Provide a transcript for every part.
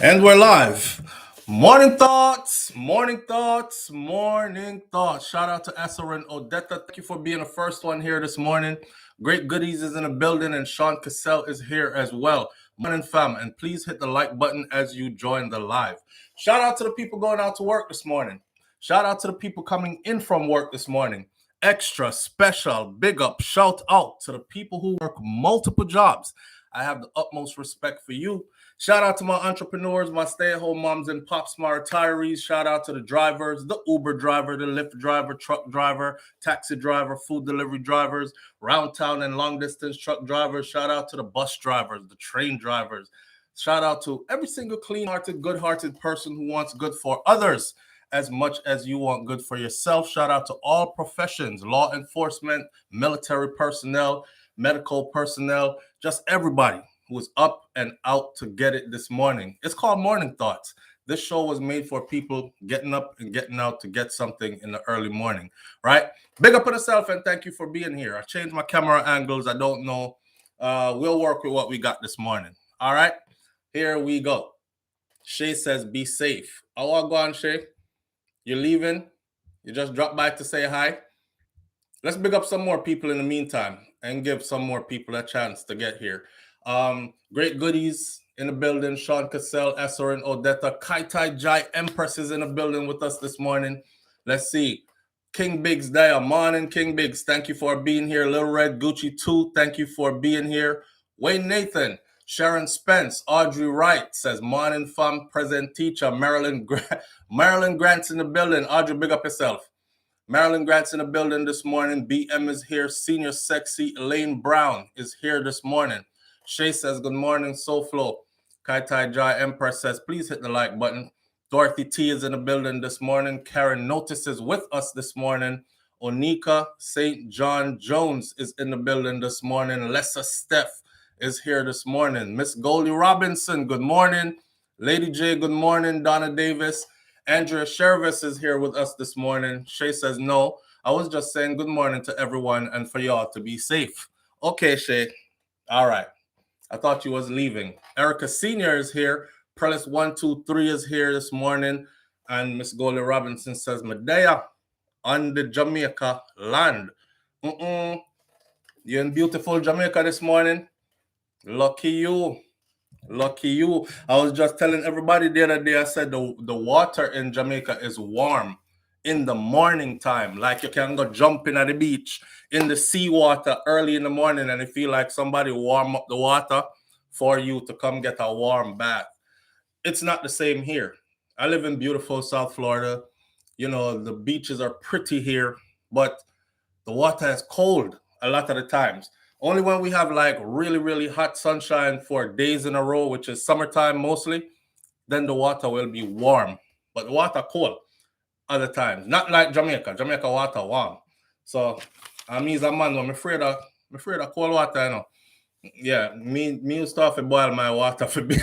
And we're live. Morning thoughts, morning thoughts, morning thoughts. Shout out to Esser and Odetta. Thank you for being the first one here this morning. Great Goodies is in the building, and Sean Cassell is here as well. Morning, fam, and please hit the like button as you join the live. Shout out to the people going out to work this morning. Shout out to the people coming in from work this morning. Extra special, big up, shout out to the people who work multiple jobs. I have the utmost respect for you. Shout out to my entrepreneurs, my stay-at-home moms and pops, my retirees. Shout out to the drivers, the Uber driver, the Lyft driver, truck driver, taxi driver, food delivery drivers, round town and long distance truck drivers. Shout out to the bus drivers, the train drivers. Shout out to every single clean-hearted, good-hearted person who wants good for others as much as you want good for yourself. Shout out to all professions, law enforcement, military personnel, medical personnel, just everybody who was up and out to get it this morning. It's called Morning Thoughts. This show was made for people getting up and getting out to get something in the early morning, right? Big up on yourself and thank you for being here. I changed my camera angles. I don't know. We'll work with what we got this morning. All right, here we go. Shay says, be safe. I want to go on, Shay. You're leaving? You just dropped by to say hi? Let's big up some more people in the meantime and give some more people a chance to get here. Great Goodies in the building. Sean Cassell, Esser and Odetta. Kai Tai Jai Empress is in the building with us this morning. Let's see. King Biggs there. Morning, King Biggs. Thank you for being here. Little Red Gucci 2. Thank you for being here. Wayne Nathan. Sharon Spence. Audrey Wright says, morning, fam, present teacher. Marilyn Grant's in the building. Audrey, big up yourself. Marilyn Grant's in the building this morning. BM is here. Senior Sexy Elaine Brown is here this morning. Shay says, good morning, SouFLo. Kai Tai Jai Empress says, please hit the like button. Dorothy T is in the building this morning. Karen Notice is with us this morning. Onika St. John Jones is in the building this morning. Lessa Steph is here this morning. Miss Goldie Robinson, good morning. Lady J, good morning. Donna Davis. Andrea Shervis is here with us this morning. Shay says, no, I was just saying good morning to everyone and for y'all to be safe. Okay, Shay. All right. I thought you was leaving. Erica Senior is here. Prellis 123 is here this morning. And Miss Goldie Robinson says, Medea on the Jamaica land. You're in beautiful Jamaica this morning. Lucky you. Lucky you. I was just telling everybody the other day, I said the water in Jamaica is warm in the morning time. Like you can go jumping at the beach in the seawater early in the morning and it feel like somebody warm up the water for you to come get a warm bath. It's not the same here. I live in beautiful South Florida. You know, the beaches are pretty here, but the water is cold a lot of the times. Only when we have like really, really hot sunshine for days in a row, which is summertime mostly, then the water will be warm. But the water cold other times. Not like Jamaica. Jamaica water warm. So I'm a man, I'm afraid of cold water, you know. Yeah, me used to have to boil my water for bathe.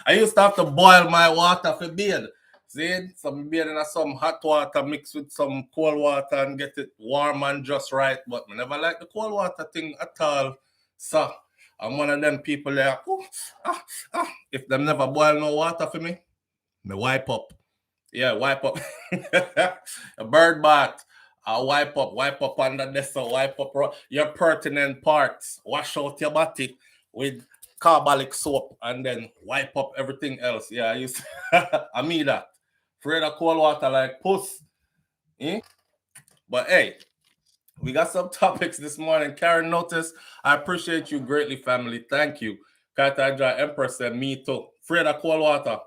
I used to have to boil my water for bathe. See, some bathe in some hot water mixed with some cold water and get it warm and just right. But I never like the cold water thing at all. So I'm one of them people there. If them never boil no water for me wipe up. Yeah, wipe up. A bird bath. Wipe up under this, wipe up your pertinent parts, wash out your body with carbolic soap, and then wipe up everything else. Yeah, I used to, I mean that. Afraid of cold water like puss. But hey, we got some topics this morning. Karen Notice, I appreciate you greatly, family. Thank you. Kataja Empress said, me too. Afraid of cold water.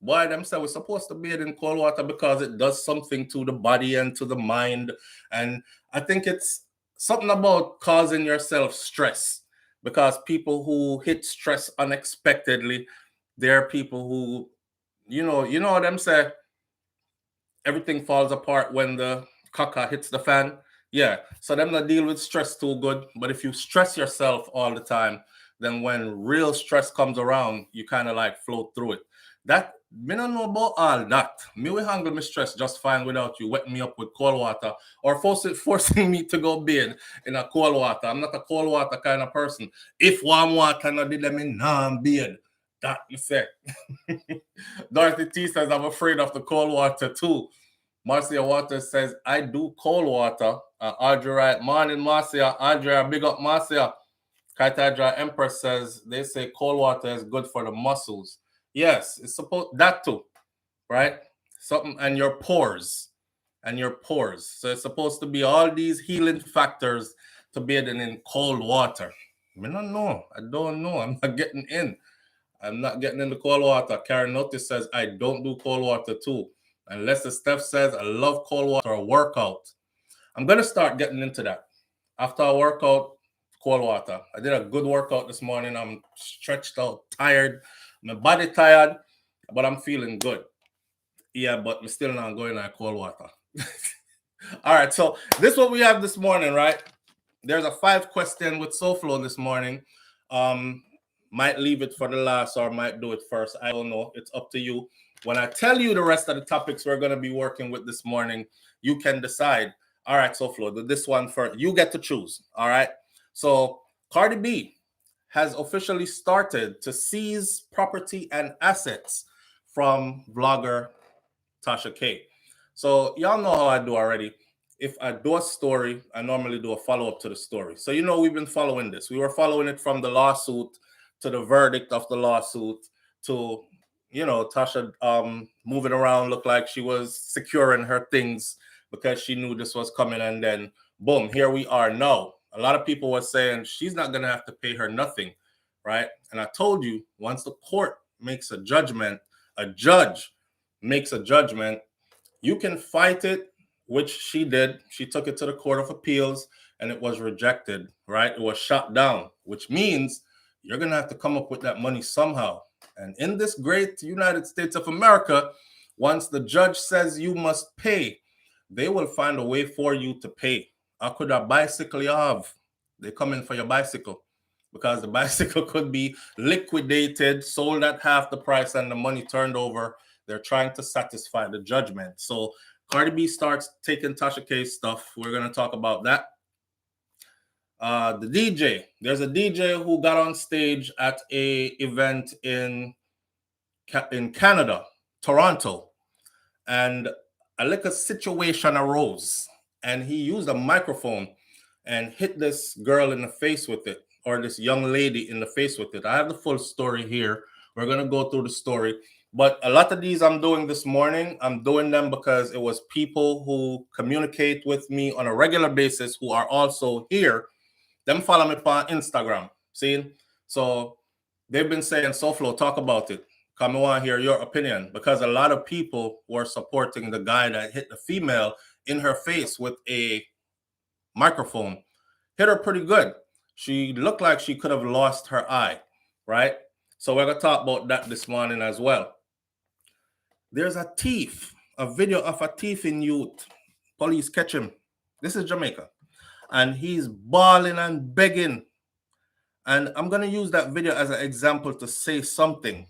Boy, them say we're supposed to bathe in cold water because it does something to the body and to the mind. And I think it's something about causing yourself stress because people who hit stress unexpectedly, there are people who, you know them say everything falls apart when the caca hits the fan. Yeah, so them not deal with stress too good. But if you stress yourself all the time, then when real stress comes around, you kind of like float through it. That me don't know about all that. Me will handle my stress just fine without you wetting me up with cold water or forcing me to go bathe in a cold water. I'm not a cold water kind of person. If warm water no did let me bathe. That you say. Dorothy T says, I'm afraid of the cold water too. Marcia Waters says, I do cold water. Audrey Wright, morning, Marcia. Andrea, big up Marcia. Kaitadra Empress says, they say cold water is good for the muscles. Yes, it's supposed, that too, right? Something, and your pores. So it's supposed to be all these healing factors to bathing in cold water. I don't know. I'm not getting in. I'm not getting into cold water. Karen Notice says, I don't do cold water too. And Lester Steph says, I love cold water or workout. I'm going to start getting into that. After a workout, cold water. I did a good workout this morning. I'm stretched out, tired. My body tired, but I'm feeling good. Yeah, but I'm still not going on cold water. All right, so this is what we have this morning, right? There's a 5-question with SouFLo this morning. Might leave it for the last or might do it first. I don't know. It's up to you. When I tell you the rest of the topics we're going to be working with this morning, you can decide. All right, SouFLo, this one first. You get to choose. All right. So Cardi B has officially started to seize property and assets from Vlogger Tasha K. So y'all know how I do already. If I do a story, I normally do a follow-up to the story. So we've been following this. We were following it from the lawsuit to the verdict of the lawsuit to, Tasha moving around, looked like she was securing her things because she knew this was coming. And then, boom, here we are now. A lot of people were saying she's not going to have to pay her nothing, right? And I told you, once the court makes a judgment, a judge makes a judgment, you can fight it, which she did. She took it to the Court of Appeals and it was rejected, right? It was shot down, which means you're going to have to come up with that money somehow. And in this great United States of America, once the judge says you must pay, they will find a way for you to pay. How could a bicycle you have? They come in for your bicycle because the bicycle could be liquidated, sold at half the price, and the money turned over. They're trying to satisfy the judgment. So Cardi B starts taking Tasha K's stuff. We're going to talk about that. The DJ. There's a DJ who got on stage at a event in Canada, Toronto. And a little situation arose. And he used a microphone and hit this girl in the face with it, or this young lady in the face with it. I have the full story here. We're going to go through the story. But a lot of these I'm doing this morning, I'm doing them because it was people who communicate with me on a regular basis who are also here. Them follow me on Instagram. See? So they've been saying, SouFLo, talk about it. Come on, hear your opinion. Because a lot of people were supporting the guy that hit the female in her face with a microphone. Hit her pretty good. She looked like she could have lost her eye, right? So we're going to talk about that this morning as well. There's a thief, a video of a thief in youth. Police catch him. This is Jamaica. And he's bawling and begging. And I'm going to use that video as an example to say something.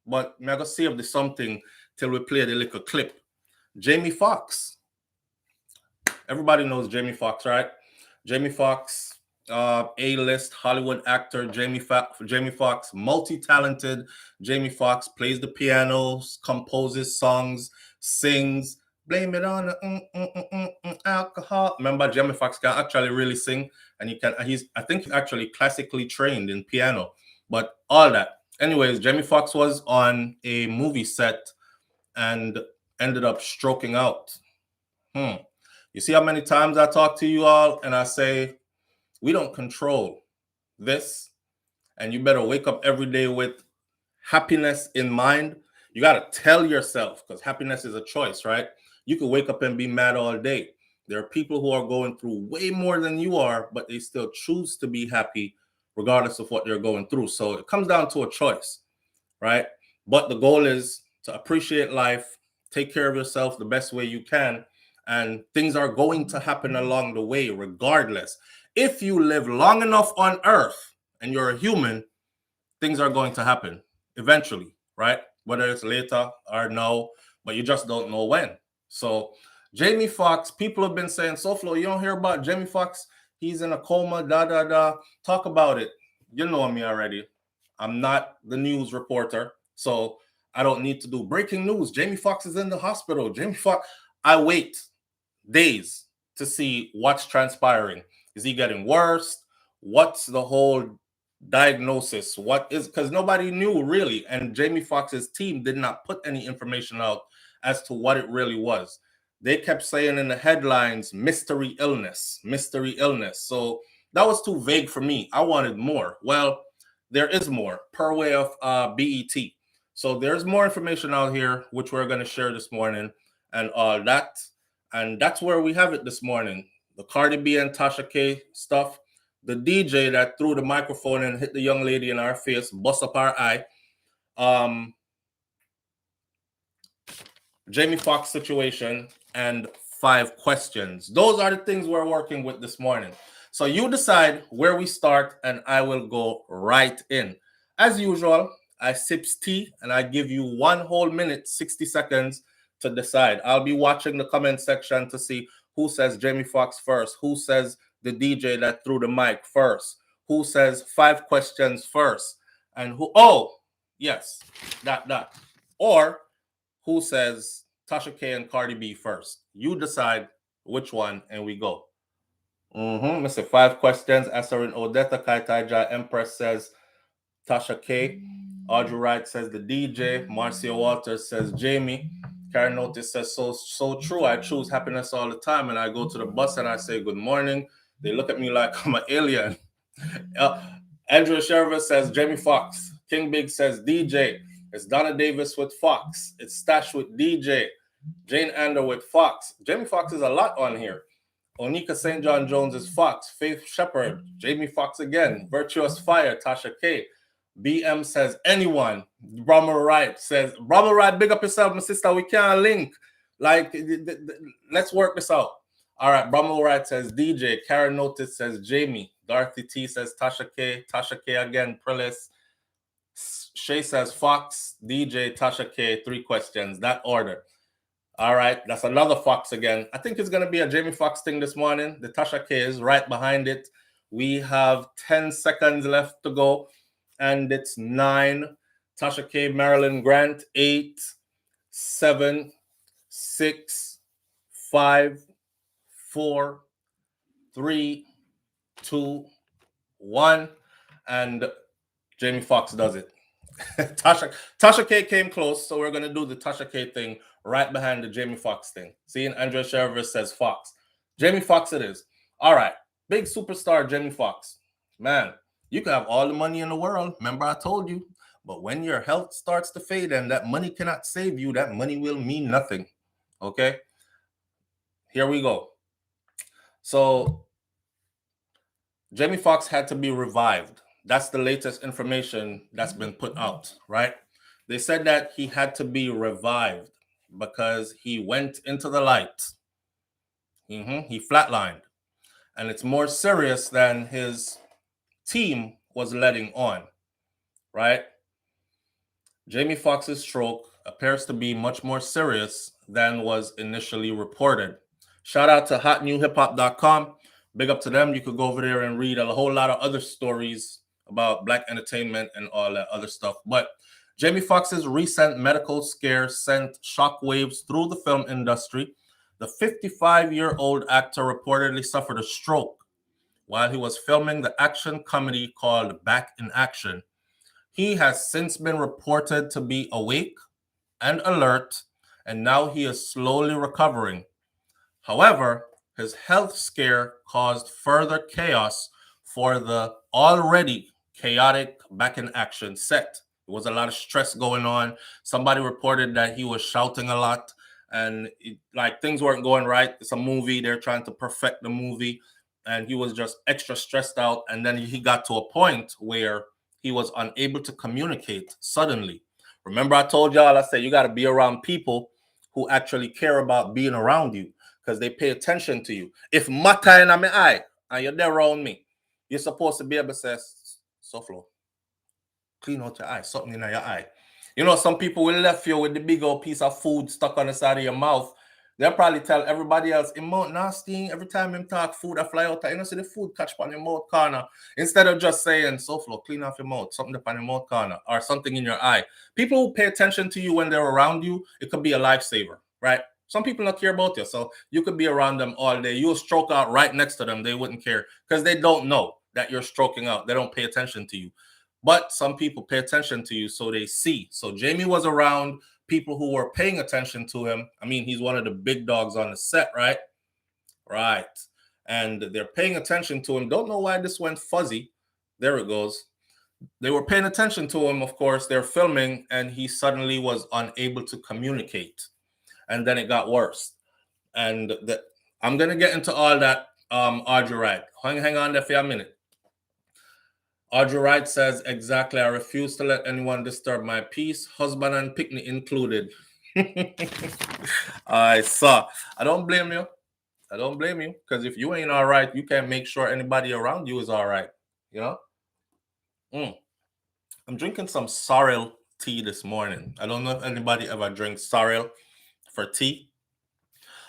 But I'm going to save the something till we play the little clip. Jamie Foxx. Everybody knows Jamie Foxx, right? Jamie Foxx, A-list Hollywood actor. Jamie Foxx, multi-talented. Jamie Foxx plays the piano, composes songs, sings. Blame it on the alcohol. Remember, Jamie Foxx can actually really sing, and I think he's actually classically trained in piano. But all that. Anyways, Jamie Foxx was on a movie set and ended up stroking out. You see how many times I talk to you all and I say, we don't control this, and you better wake up every day with happiness in mind. You got to tell yourself, because happiness is a choice, right? You could wake up and be mad all day. There are people who are going through way more than you are, but they still choose to be happy regardless of what they're going through. So it comes down to a choice, right? But the goal is to appreciate life, take care of yourself the best way you can, and things are going to happen along the way regardless. If you live long enough on earth and you're a human, things are going to happen eventually, right? Whether it's later or now, but you just don't know when. So Jamie Foxx, people have been saying, SouFLo, you don't hear about Jamie Foxx? He's in a coma, Talk about it. You know me already. I'm not the news reporter, so I don't need to do breaking news. Jamie Foxx is in the hospital. Jamie Foxx. I wait days to see what's transpiring. Is he getting worse? What's the whole diagnosis? What is, because nobody knew really, and Jamie Foxx's team did not put any information out as to what it really was. They kept saying in the headlines, mystery illness, mystery illness. So that was too vague for me. I wanted more. Well, there is more per way of BET. So there's more information out here, which we're going to share this morning and all that. And that's where we have it this morning. The Cardi B and Tasha K stuff. The DJ that threw the microphone and hit the young lady in our face, bust up our eye. Jamie Foxx situation, and 5 questions. Those are the things we're working with this morning. So you decide where we start, and I will go right in. As usual, I sips tea, and I give you 1 whole minute, 60 seconds to decide. I'll be watching the comment section to see who says Jamie Foxx first, who says the DJ that threw the mic first, who says 5 questions first, and who, oh, yes, that. Or who says Tasha K and Cardi B first. You decide which one, and we go. Mr. 5 questions. Asarin Odetta, Kaitaija Empress says Tasha K. Audrey Wright says the DJ. Marcia Walters says Jamie. Karen Notice says so true. I choose happiness all the time, and I go to the bus and I say good morning. They look at me like I'm an alien. Andrew Sherver says Jamie Foxx. King Big says DJ. It's Donna Davis with Fox. It's Stash with DJ. Jane Ander with Fox. Jamie Foxx is a lot on here. Onika St. John Jones is Fox. Faith Shepard. Jamie Foxx again. Virtuous Fire. Tasha K. BM says anyone. Brahma Wright says, Brahma Wright, big up yourself, my sister. We can't link. Like, let's work this out. All right. Brahma Wright says DJ. Karen Notice says Jamie. Dorothy T says Tasha K. Tasha K again. Prillis. Shay says Fox, DJ, Tasha K. 3 questions. That order. All right. That's another Fox again. I think it's going to be a Jamie Foxx thing this morning. The Tasha K is right behind it. We have 10 seconds left to go. And it's 9. Tasha K. Marilyn Grant. 8, 7, 6, 5, 4, 3, 2, 1. And Jamie Foxx does it. Tasha K came close, so we're going to do the Tasha K thing right behind the Jamie Foxx thing. See, and Andrea Sherver says Fox. Jamie Foxx it is. All right. Big superstar Jamie Foxx. Man, you can have all the money in the world. Remember I told you. But when your health starts to fade and that money cannot save you, that money will mean nothing. Okay? Here we go. So, Jamie Foxx had to be revived. That's the latest information that's been put out, right? They said that he had to be revived because he went into the light. He flatlined. And it's more serious than his team was letting on, right? Jamie Foxx's stroke appears to be much more serious than was initially reported. Shout out to hotnewhiphop.com. Big up to them. You could go over there and read a whole lot of other stories about Black entertainment and all that other stuff. But Jamie Foxx's recent medical scare sent shockwaves through the film industry. The 55-year-old actor reportedly suffered a stroke while he was filming the action comedy called Back in Action. He has since been reported to be awake and alert, and now he is slowly recovering. However, his health scare caused further chaos for the already chaotic Back in Action set. There was a lot of stress going on. Somebody reported that he was shouting a lot and things weren't going right. It's a movie. They're trying to perfect the movie. And he was just extra stressed out. And then he got to a point where he was unable to communicate suddenly. Remember I told y'all, I said, you got to be around people who actually care about being around you because they pay attention to you. If matter in my eye and you're there around me, you're supposed to be able to say, SouFLo, clean out your eye, something in your eye. You know, some people will left you with the big old piece of food stuck on the side of your mouth They'll probably tell everybody else, him mouth nasty. Every time him talk food, I fly out. You know, see the food catch on your mouth corner. Instead of just saying, SouFLo, clean off your mouth, something up on your mouth corner, or something in your eye. People who pay attention to you when they're around you, it could be a lifesaver, right? Some people don't care about you, so you could be around them all day. You'll stroke out right next to them. They wouldn't care because they don't know that you're stroking out. They don't pay attention to you. But some people pay attention to you, so they see. So Jamie was around people who were paying attention to him. I mean, he's one of the big dogs on the set, right? Right. And they're paying attention to him. Don't know why this went fuzzy. There it goes. They were paying attention to him, of course. They're filming, and he suddenly was unable to communicate. And then it got worse. And I'm going to get into all that, Audrey Wright. Hang on there for a minute. Audrey Wright says, exactly, I refuse to let anyone disturb my peace, husband and picnic included. I saw. I don't blame you. I don't blame you, because if you ain't all right, you can't make sure anybody around you is all right, you know? I'm drinking some sorrel tea this morning. I don't know if anybody ever drinks sorrel for tea.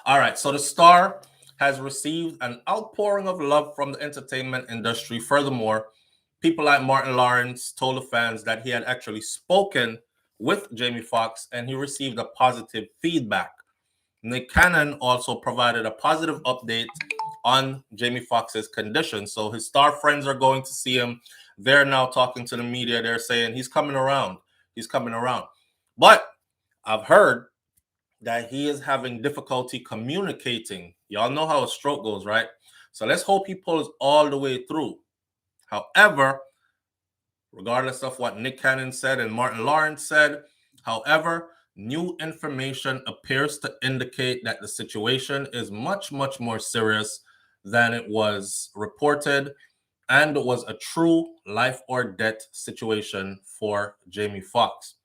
All right, so the star has received an outpouring of love from the entertainment industry. Furthermore, people like Martin Lawrence told the fans that he had actually spoken with Jamie Foxx and he received a positive feedback. Nick Cannon also provided a positive update on Jamie Foxx's condition. So his star friends are going to see him. They're now talking to the media. They're saying he's coming around. He's coming around. But I've heard that he is having difficulty communicating. Y'all know how a stroke goes, right? So let's hope he pulls all the way through. However, regardless of what Nick Cannon said and Martin Lawrence said, however, new information appears to indicate that the situation is much, much more serious than it was reported, and it was a true life or death situation for Jamie Foxx.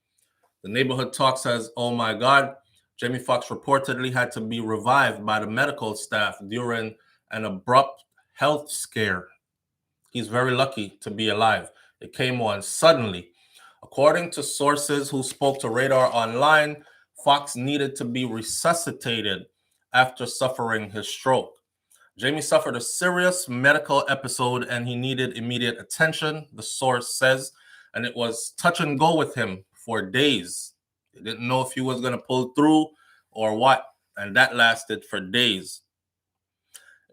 The Neighborhood Talk says, oh my God, Jamie Foxx reportedly had to be revived by the medical staff during an abrupt health scare. He's very lucky to be alive. It came on suddenly. According to sources who spoke to Radar Online, Foxx needed to be resuscitated after suffering his stroke. Jamie suffered a serious medical episode and he needed immediate attention, the source says, and it was touch and go with him for days. They didn't know if he was going to pull through or what, and that lasted for days.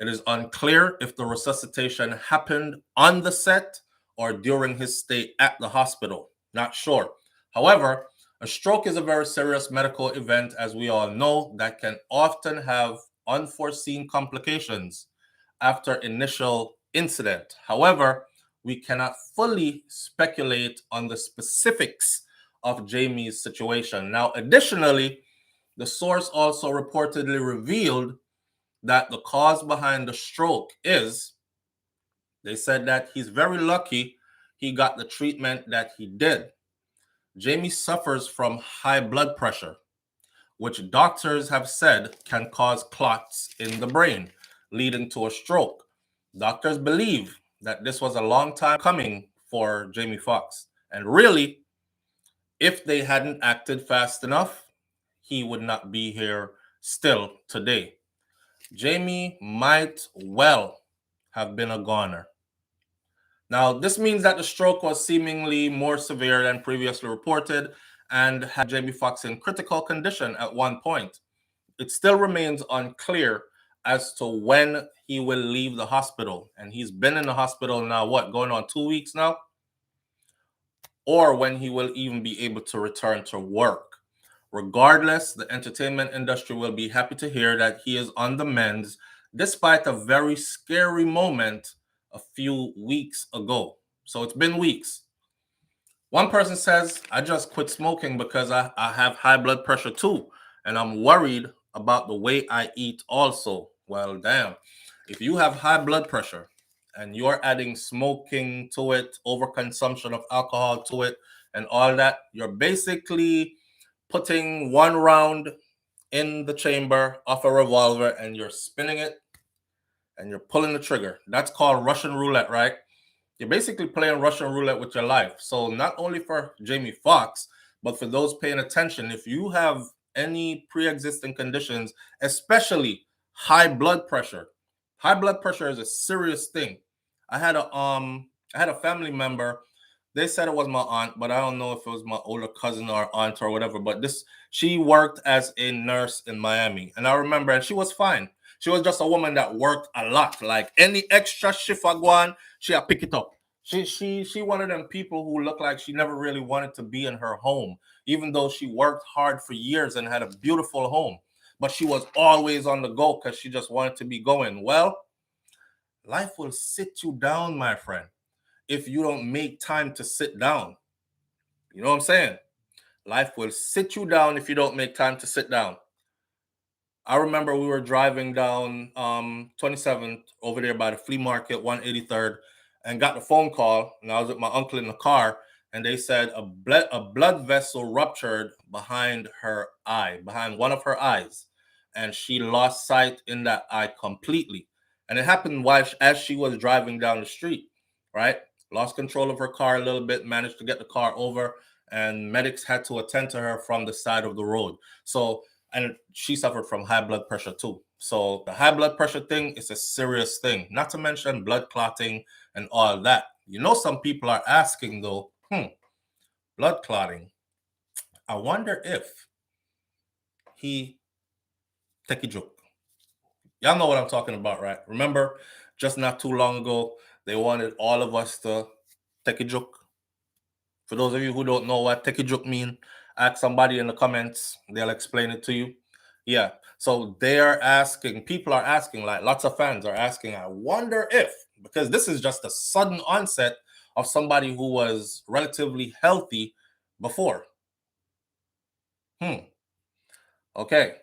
It is unclear if the resuscitation happened on the set or during his stay at the hospital. Not sure. However, a stroke is a very serious medical event, as we all know, that can often have unforeseen complications after initial incident. However, we cannot fully speculate on the specifics of Jamie's situation. Now, additionally, the source also reportedly revealed that the cause behind the stroke is, they said that he's very lucky he got the treatment that he did. Jamie suffers from high blood pressure, which doctors have said can cause clots in the brain, leading to a stroke. Doctors believe that this was a long time coming for Jamie Foxx. And really, if they hadn't acted fast enough, he would not be here still today. Jamie might well have been a goner. Now, this means that the stroke was seemingly more severe than previously reported and had Jamie Foxx in critical condition at one point. It still remains unclear as to when he will leave the hospital. And he's been in the hospital now, going on 2 weeks now? Or when he will even be able to return to work. Regardless, the entertainment industry will be happy to hear that he is on the mend, despite a very scary moment a few weeks ago. So it's been weeks. One person says, I just quit smoking because I have high blood pressure too, and I'm worried about the way I eat also. Well, damn. If you have high blood pressure and you're adding smoking to it, overconsumption of alcohol to it, and all that, you're basically putting one round in the chamber of a revolver and you're spinning it and you're pulling the trigger. That's called Russian roulette, right? You're basically playing Russian roulette with your life. So not only for Jamie Foxx, but for those paying attention, if you have any pre-existing conditions, especially high blood pressure. High blood pressure is a serious thing. I had a family member. They said it was my aunt, but I don't know if it was my older cousin or aunt or whatever. But she worked as a nurse in Miami, and I remember, and she was fine. She was just a woman that worked a lot. Like any extra shift I go on, she had pick it up. She one of them people who looked like she never really wanted to be in her home, even though she worked hard for years and had a beautiful home. But she was always on the go because she just wanted to be going. Well, life will sit you down, my friend, if you don't make time to sit down. You know what I'm saying? Life will sit you down if you don't make time to sit down. I remember we were driving down 27th over there by the flea market, 183rd, and got the phone call. And I was with my uncle in the car, and they said a blood vessel ruptured behind her eye, behind one of her eyes, and she lost sight in that eye completely. And it happened as she was driving down the street, right? Lost control of her car a little bit, managed to get the car over, and medics had to attend to her from the side of the road. So, and she suffered from high blood pressure too. So the high blood pressure thing is a serious thing, not to mention blood clotting and all that. You know, some people are asking though, blood clotting. I wonder if he take a joke. Y'all know what I'm talking about, right? Remember, just not too long ago, they wanted all of us to take a joke. For those of you who don't know what take a joke mean, ask somebody in the comments. They'll explain it to you. Yeah. So people are asking, like lots of fans are asking, I wonder if, because this is just a sudden onset of somebody who was relatively healthy before. Okay.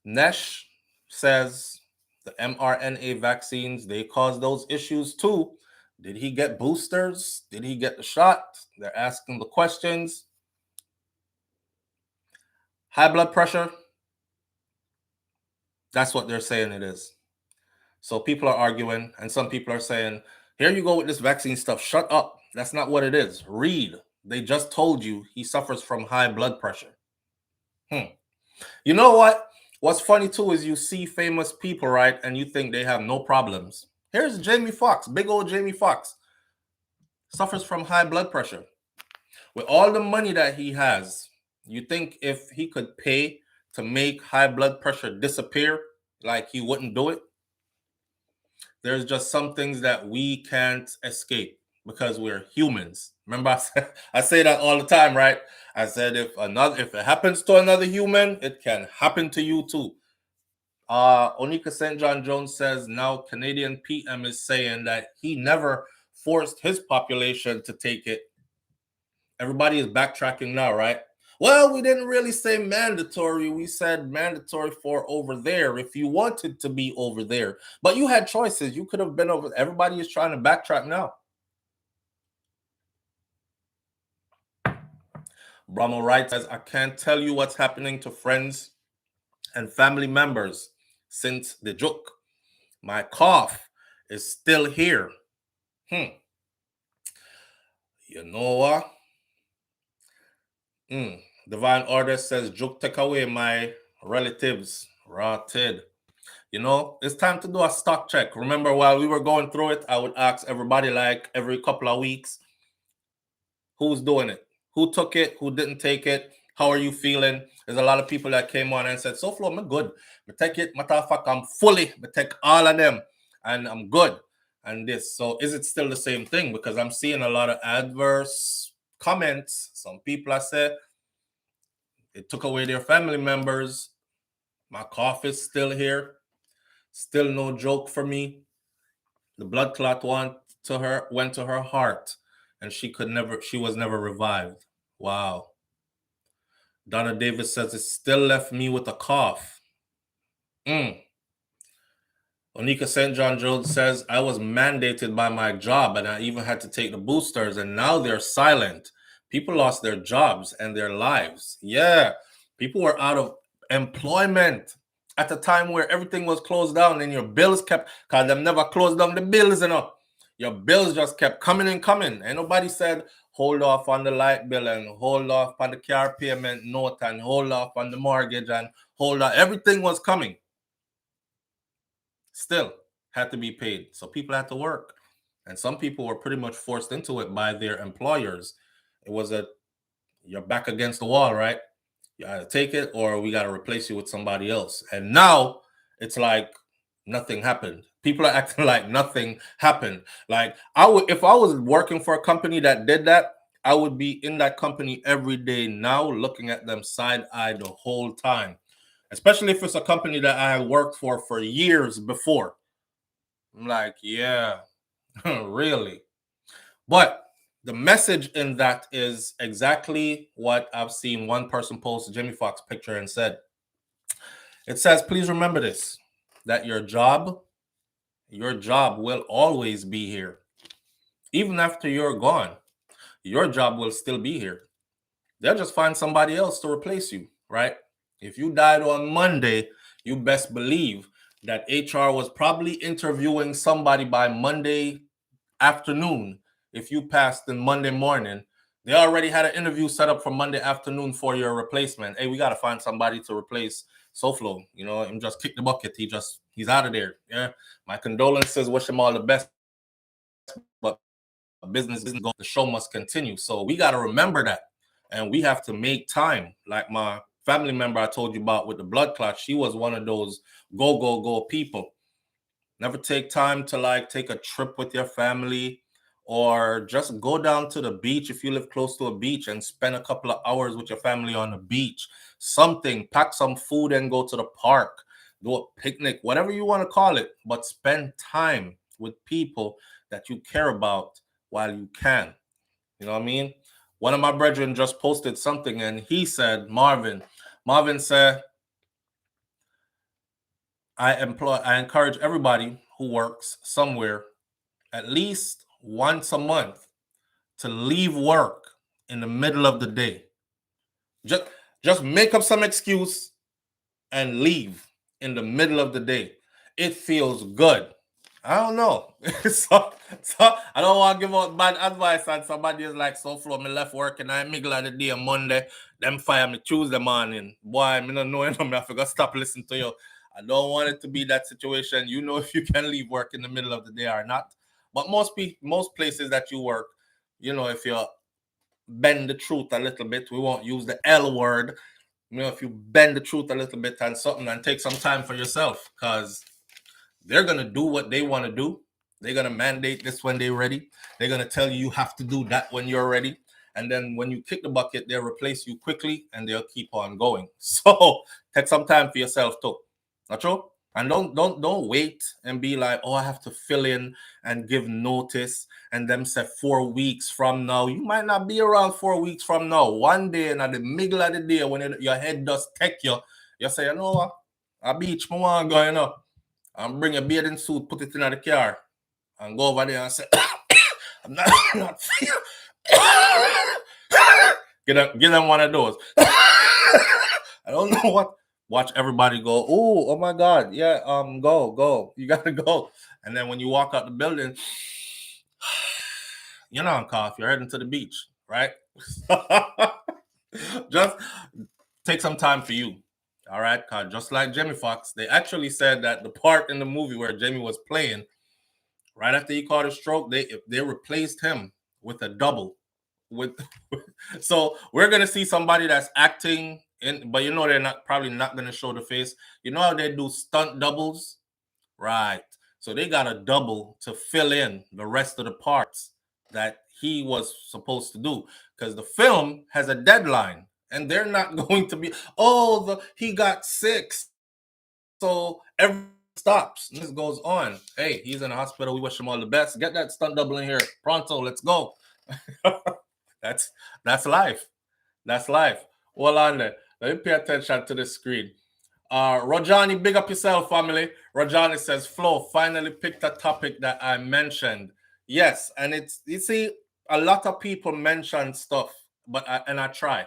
Nesh says the mRNA vaccines, they cause those issues too. Did he get boosters? Did he get the shot? They're asking the questions. High blood pressure, that's what they're saying it is. So people are arguing, and some people are saying, here you go with this vaccine stuff. Shut up. That's not what it is. Read. They just told you he suffers from high blood pressure. You know what? What's funny too is you see famous people, right? And you think they have no problems. Here's Jamie Foxx, big old Jamie Foxx. Suffers from high blood pressure. With all the money that he has, you think if he could pay to make high blood pressure disappear, like he wouldn't do it? There's just some things that we can't escape because we're humans. Remember, I say that all the time, right? I said if it happens to another human, it can happen to you too. Onika St. John Jones says now Canadian PM is saying that he never forced his population to take it. Everybody is backtracking now, right? Well, we didn't really say mandatory. We said mandatory for over there if you wanted to be over there. But you had choices. You could have been over. Everybody is trying to backtrack now. Brahmo Wright says, I can't tell you what's happening to friends and family members since the joke. My cough is still here. You know what? Divine Order says, joke take away my relatives. Rotted. You know, it's time to do a stock check. Remember, while we were going through it, I would ask everybody like every couple of weeks, who's doing it? Who took it? Who didn't take it? How are you feeling? There's a lot of people that came on and said, SouFlo, I'm good. I take it, matter of fact, I'm fully, I take all of them and I'm good. And this, so is it still the same thing? Because I'm seeing a lot of adverse comments. Some people are saying it took away their family members. My cough is still here. Still no joke for me. The blood clot went to her heart, and she was never revived. Wow. Donna Davis says it still left me with a cough. Onika St. John Jones says, I was mandated by my job and I even had to take the boosters and now they're silent. People lost their jobs and their lives. Yeah, people were out of employment at a time where everything was closed down and your bills kept, because them never closed down the bills enough. Your bills just kept coming and coming. And nobody said, hold off on the light bill and hold off on the car payment note and hold off on the mortgage and hold off. Everything was coming. Still had to be paid. So people had to work. And some people were pretty much forced into it by their employers. It was you're back against the wall, right? You either take it or we got to replace you with somebody else. And now it's like nothing happened. People are acting like nothing happened. Like if I was working for a company that did that, I would be in that company every day now, looking at them side-eye the whole time. Especially if it's a company that I worked for years before. I'm like, yeah, really. But the message in that is exactly what I've seen one person post a Jamie Foxx picture and said. It says, please remember this, that your job will always be here. Even after you're gone, your job will still be here. They'll just find somebody else to replace you, right? If you died on Monday, you best believe that HR was probably interviewing somebody by Monday afternoon. If you passed in Monday morning, they already had an interview set up for Monday afternoon for your replacement. Hey, we got to find somebody to replace SouFLo. You know, him just kick the bucket. He's out of there. Yeah. My condolences. Wish him all the best. But business isn't going. The show must continue. So we got to remember that. And we have to make time. Like my family member I told you about with the blood clot, she was one of those go people. Never take time to like take a trip with your family or just go down to the beach if you live close to a beach and spend a couple of hours with your family on the beach. Something, pack some food and go to the park, do a picnic, whatever you want to call it, but spend time with people that you care about while you can. You know what I mean? One of my brethren just posted something and he said, Marvin said, I encourage everybody who works somewhere at least once a month to leave work in the middle of the day. Just make up some excuse and leave in the middle of the day. It feels good. I don't know. so I don't want to give out bad advice and somebody is like, SouFLo, me left work and I middle of the day on Monday, them fire me Tuesday morning. Boy, me not know I forgot stop listening to you. I don't want it to be that situation. You know if you can leave work in the middle of the day or not. But most places that you work, you know, if you bend the truth a little bit, we won't use the L word. You know, if you bend the truth a little bit and something and take some time for yourself, because they're going to do what they want to do. They're going to mandate this when they're ready. They're going to tell you have to do that when you're ready. And then when you kick the bucket, they'll replace you quickly and they'll keep on going. So take some time for yourself too. Not true? And don't wait and be like, oh, I have to fill in and give notice. And them say 4 weeks from now. You might not be around 4 weeks from now. One day in the middle of the day when your head does take you, you say, you know what? A beach, I want to go, you know. And bring a bathing suit, put it in the car, and go over there and say, I'm not get them one of those. I don't know what. Watch everybody go, oh my God, yeah, go. You gotta go. And then when you walk out the building, you're not on cough, you're heading to the beach, right? Just take some time for you. All right, just like Jamie Foxx, they actually said that the part in the movie where Jamie was playing, right after he caught a stroke, they replaced him with a double. So we're gonna see somebody that's acting in, but you know they're probably not gonna show the face. You know how they do stunt doubles, right? So they got a double to fill in the rest of the parts that he was supposed to do, because the film has a deadline. And they're not going to be, he got sick, so everything stops. And this goes on. Hey, he's in the hospital. We wish him all the best. Get that stunt double in here. Pronto, let's go. That's life. That's life. Hold on there. Let me pay attention to the screen. Rajani, big up yourself, family. Rajani says, Flo, finally picked a topic that I mentioned. Yes, and you see, a lot of people mention stuff, but I try.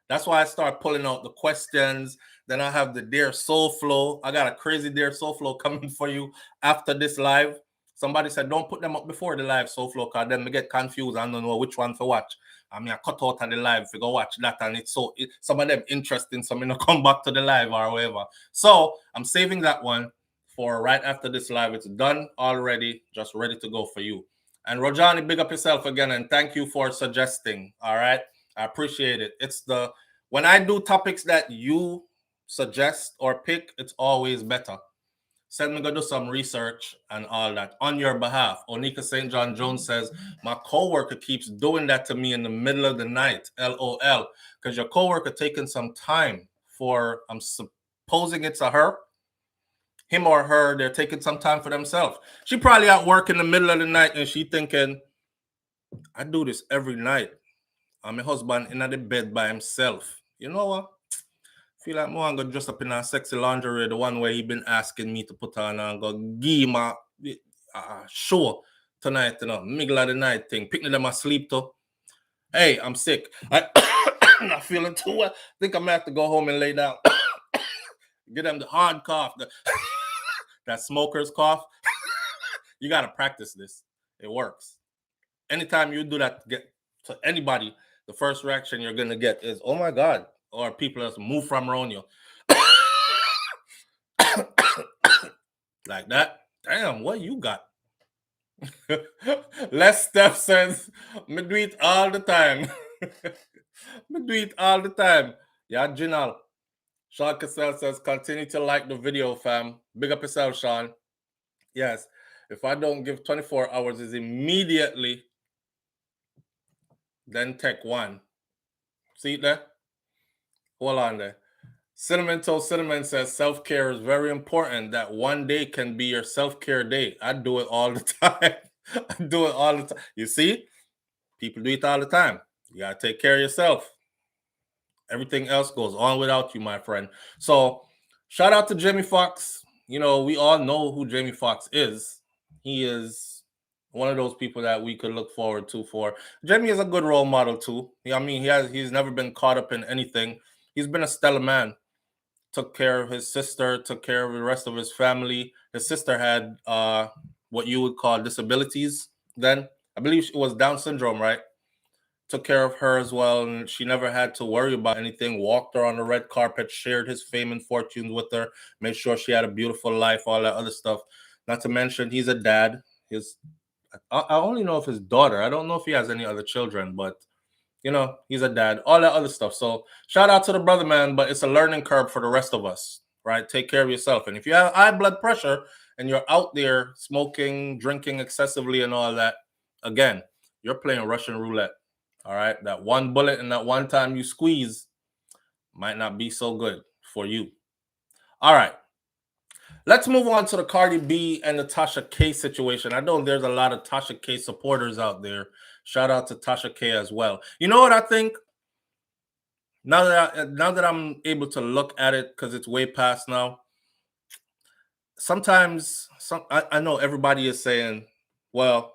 That's why I start pulling out the questions. Then I have the Dear SouFLo. I got a crazy Dear SouFLo coming for you after this live. Somebody said, don't put them up before the live, SouFLo, because then we get confused and don't know which one to watch. I mean, I cut out of the live if you go watch that, and some of them interesting, so I'm going to come back to the live or whatever. So I'm saving that one for right after this live. It's done already, just ready to go for you. And Rojani, big up yourself again, and thank you for suggesting, all right? I appreciate it. When I do topics that you suggest or pick, it's always better. Send me go do some research and all that on your behalf. Onika St. John Jones says, my coworker keeps doing that to me in the middle of the night. LOL. Because your coworker taking some time for, I'm supposing it's him or her, they're taking some time for themselves. She probably at work in the middle of the night and she thinking, I do this every night. And my husband in the bed by himself. You know what? Feel like I'm going to dress up in a sexy lingerie, the one where he been asking me to put on and go give him a show tonight, middle of the night thing. Picking them asleep too. Hey, I'm sick. I'm not feeling too well. I think I'm going to have to go home and lay down. Get them the hard cough, that smoker's cough. You got to practice this. It works. Anytime you do that, get to anybody, the first reaction you're going to get is, oh my God. Or people just move from around you. Like that. Damn, what you got? Les Steph says, me do it all the time. Me do it all the time. Yeah, Jinal. Sean Cassell says, continue to like the video, fam. Big up yourself, Sean. Yes. If I don't give 24 hours, is immediately then take one. See it there? Hold on there. Cinnamon Toast Cinnamon says self-care is very important. That one day can be your self-care day. I do it all the time. I do it all the time. You see? People do it all the time. You got to take care of yourself. Everything else goes on without you, my friend. So shout out to Jamie Foxx. You know, we all know who Jamie Foxx is. He is one of those people that we could look forward to for. Jamie is a good role model too. I mean, he's never been caught up in anything. He's been a stellar man. Took care of his sister, took care of the rest of his family. His sister had what you would call disabilities then. I believe it was Down syndrome, right? Took care of her as well, and she never had to worry about anything. Walked her on the red carpet, shared his fame and fortunes with her, made sure she had a beautiful life, all that other stuff. Not to mention, he's a dad. I only know of his daughter. I don't know if he has any other children, but you know, he's a dad, all that other stuff. So shout out to the brother, man, but it's a learning curve for the rest of us, right? Take care of yourself. And if you have high blood pressure and you're out there smoking, drinking excessively and all that, again, you're playing Russian roulette, all right? That one bullet and that one time you squeeze might not be so good for you. All right. Let's move on to the Cardi B and the Tasha K situation. I know there's a lot of Tasha K supporters out there. Shout out to Tasha K as well. You know what I think? Now that I'm able to look at it, because it's way past now, sometimes I know everybody is saying, well,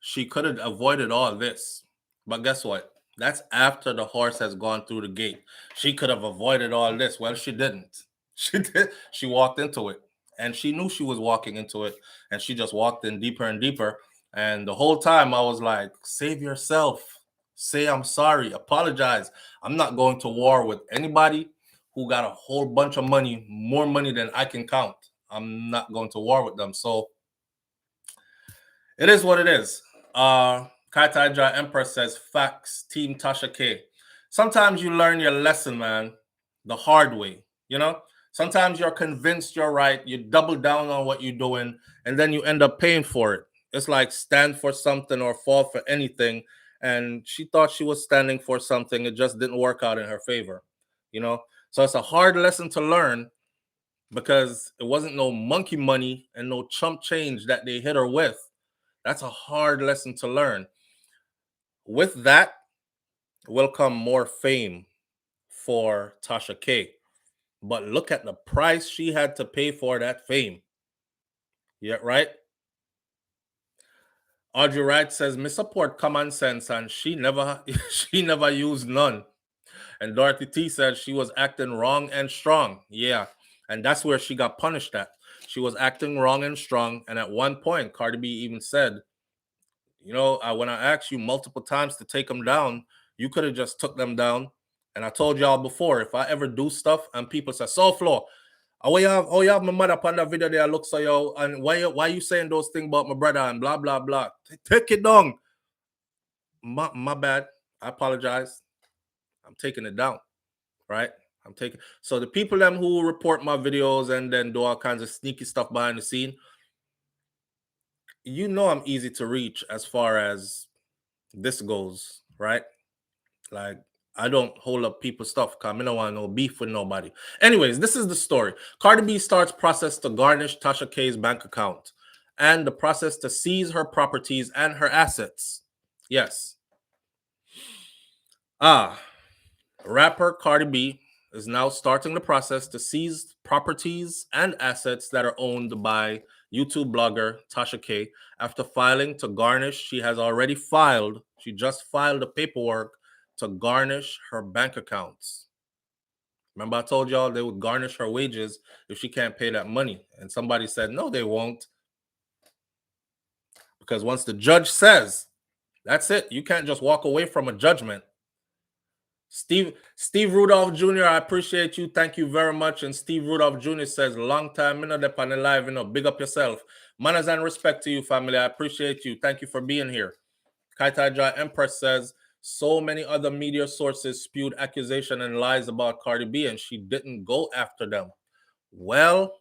she could have avoided all this. But guess what? That's after the horse has gone through the gate. She could have avoided all this. Well, she didn't. She did. She walked into it, and she knew she was walking into it, and she just walked in deeper and deeper. And the whole time I was like, save yourself. Say I'm sorry. Apologize. I'm not going to war with anybody who got a whole bunch of money, more money than I can count. I'm not going to war with them. So it is what it is. Kaitaja Empress says, facts, Team Tasha K. Sometimes you learn your lesson, man, the hard way, you know? Sometimes you're convinced you're right. You double down on what you're doing, and then you end up paying for it. It's like stand for something or fall for anything. And she thought she was standing for something. It just didn't work out in her favor, you know? So it's a hard lesson to learn because it wasn't no monkey money and no chump change that they hit her with. That's a hard lesson to learn. With that will come more fame for Tasha K. But look at the price she had to pay for that fame. Yeah, right? Audrey Wright says, "Me support common sense, and she never used none." And Dorothy T said she was acting wrong and strong. Yeah, and that's where she got punished at. She was acting wrong and strong. And at one point, Cardi B even said, you know, when I asked you multiple times to take them down, you could have just took them down. And I told y'all before, if I ever do stuff and people say, SouFLo, you have my mother upon that video there, look so yo, and why you saying those things about my brother and blah, blah, blah. Take it down. My bad. I apologize. I'm taking it down, right? So the people them who report my videos and then do all kinds of sneaky stuff behind the scene, you know I'm easy to reach as far as this goes, right? Like, I don't hold up people's stuff because I don't want no beef with nobody. Anyways, this is the story. Cardi B starts process to garnish Tasha K's bank account and the process to seize her properties and her assets. Yes. Rapper Cardi B is now starting the process to seize properties and assets that are owned by YouTube blogger Tasha K after filing to garnish. She just filed the paperwork to garnish her bank accounts. Remember I told y'all they would garnish her wages if she can't pay that money. And somebody said, no, they won't. Because once the judge says, that's it. You can't just walk away from a judgment. Steve Rudolph Jr., I appreciate you. Thank you very much. And Steve Rudolph Jr. says, long time, you know, dep on the live, you know, big up yourself. Manners and respect to you, family. I appreciate you. Thank you for being here. Kaitai Jai Empress says, so many other media sources spewed accusation and lies about Cardi B, and she didn't go after them. Well,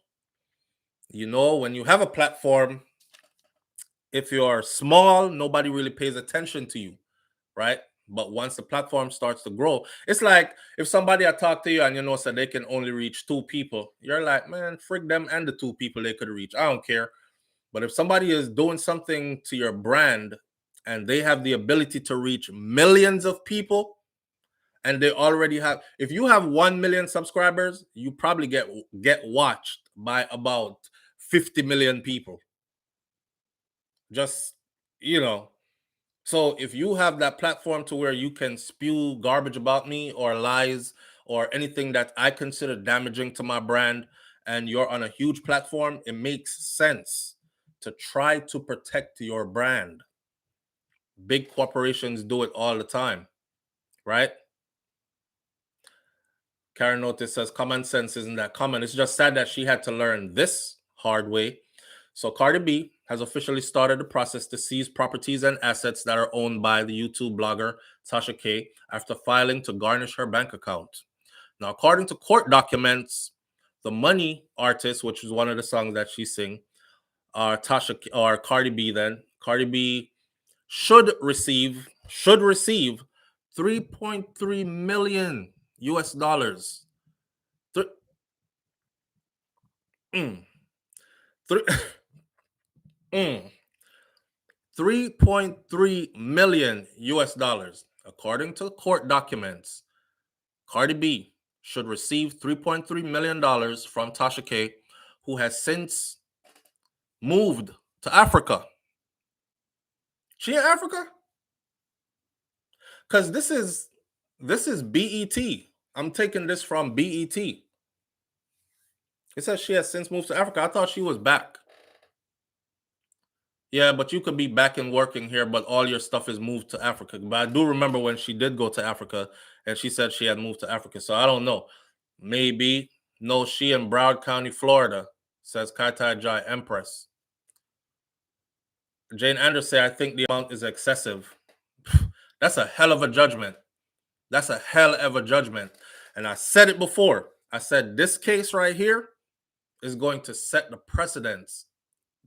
you know, when you have a platform, if you're small, nobody really pays attention to you, right? But once the platform starts to grow, it's like if somebody I talk to you and you know, so they can only reach 2 people, you're like, man, frig them and the 2 people they could reach. I don't care. But if somebody is doing something to your brand and they have the ability to reach millions of people and they already have, if you have 1 million subscribers, you probably get watched by about 50 million people. Just, you know. So if you have that platform to where you can spew garbage about me or lies or anything that I consider damaging to my brand and you're on a huge platform, it makes sense to try to protect your brand. Big corporations do it all the time, right? Karen Notice says common sense isn't that common. It's just sad that she had to learn this hard way. So Cardi B has officially started the process to seize properties and assets that are owned by the YouTube blogger Tasha K after filing to garnish her bank account. Now, according to court documents, the Money Artist, which is one of the songs that she sing, Cardi B should receive 3.3 million US dollars. 3.3 million US dollars. According to court documents, Cardi B should receive $3.3 million from Tasha K, who has since moved to Africa. She in Africa? Because this is BET. I'm taking this from BET. It says she has since moved to Africa. I thought she was back. Yeah, but you could be back and working here, but all your stuff is moved to Africa. But I do remember when she did go to Africa and she said she had moved to Africa. So I don't know. Maybe. No, she in Broward County, Florida, says Kaitai Jai Empress. Jane Anderson, I think the amount is excessive. That's a hell of a judgment. That's a hell of a judgment. And I said it before. I said this case right here is going to set the precedence.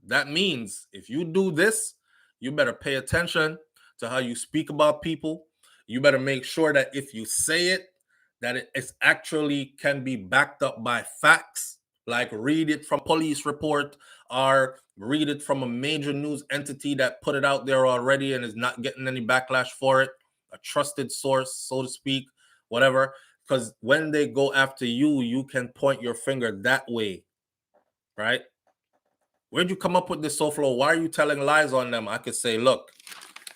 That means if you do this, you better pay attention to how you speak about people. You better make sure that if you say it, that it actually can be backed up by facts, like read it from police report or read it from a major news entity that put it out there already and is not getting any backlash for it, a trusted source, so to speak, whatever. Because when they go after you, you can point your finger that way, right? Where'd you come up with this, SouFLo? Why are you telling lies on them? I could say, look,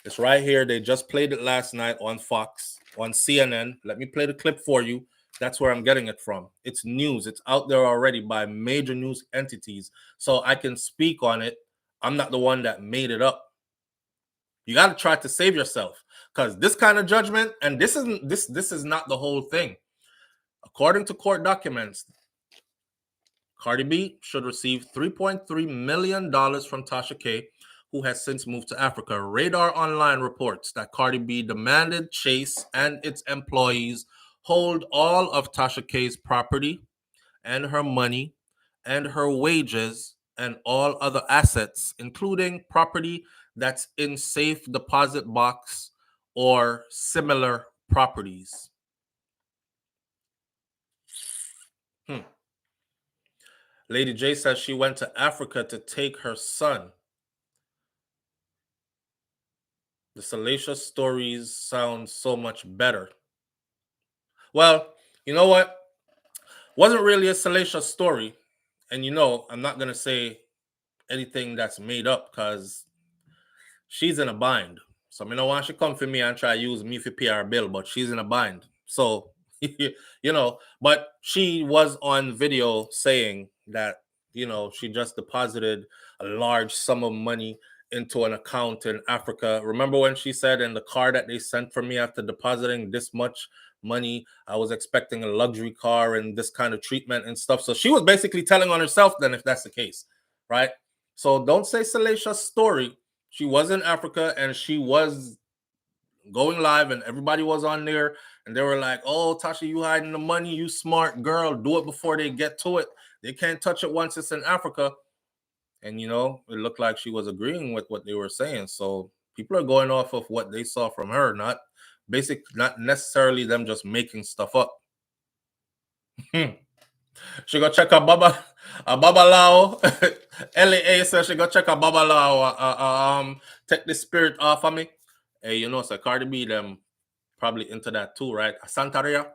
it's right here. They just played it last night on Fox, on CNN. Let me play the clip for you That's where I'm getting it from. It's news. It's out there already by major news entities. So I can speak on it. I'm not the one that made it up. You got to try to save yourself, because this kind of judgment, and this is not the whole thing. According to court documents, Cardi B should receive $3.3 million from Tasha K, who has since moved to Africa. Radar Online reports that Cardi B demanded Chase and its employees hold all of Tasha K's property and her money and her wages and all other assets, including property that's in safe deposit box or similar properties. Lady J says she went to Africa to take her son. The salacious stories sound so much better. Well, you know what? Wasn't really a salacious story. And I'm not going to say anything that's made up, because she's in a bind. So I don't want she come for me and try to use me for PR bill, but she's in a bind. So, but she was on video saying that, she just deposited a large sum of money into an account in Africa. Remember when she said in the car that they sent for me after depositing this much money, I was expecting a luxury car and this kind of treatment and stuff. So she was basically telling on herself then, if that's the case, right? So don't say salacious story. She was in Africa and she was going live and everybody was on there and they were like, oh, Tasha, you hiding the money, you smart girl, do it before they get to it. They can't touch it once it's in Africa. And, it looked like she was agreeing with what they were saying. So people are going off of what they saw from her, not necessarily them just making stuff up. She go check a babalao. LA says she go check a babalao. Take the spirit off of me. Hey, so Cardi B them probably into that too, right? Santeria.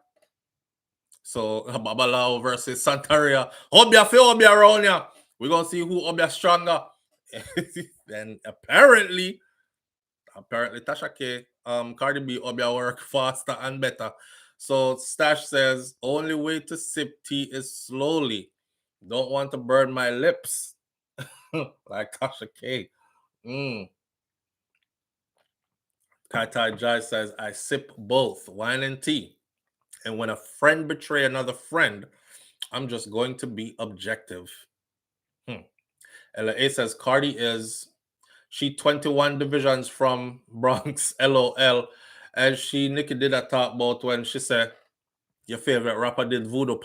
So babalao versus Santeria. Obia around ya. We're gonna see who Obia stronger. And apparently Tasha K, Cardi B, Obia work faster and better. So Stash says, only way to sip tea is slowly. Don't want to burn my lips. Like Tasha K. Tai Tai Jai says, I sip both wine and tea. And when a friend betray another friend, I'm just going to be objective. LA says, Cardi is, she 21 divisions from Bronx, LOL. And Nikki did a talk about when she said, your favorite rapper did voodoo.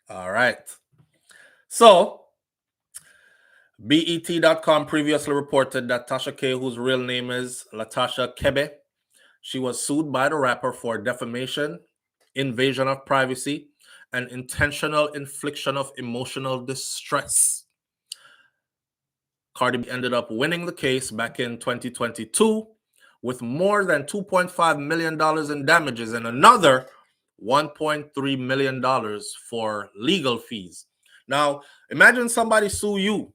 All right. So, BET.com previously reported that Tasha K, whose real name is Latasha Kebe, she was sued by the rapper for defamation, invasion of privacy, and intentional infliction of emotional distress. Cardi B ended up winning the case back in 2022 with more than $2.5 million in damages and another $1.3 million for legal fees. Now, imagine somebody sue you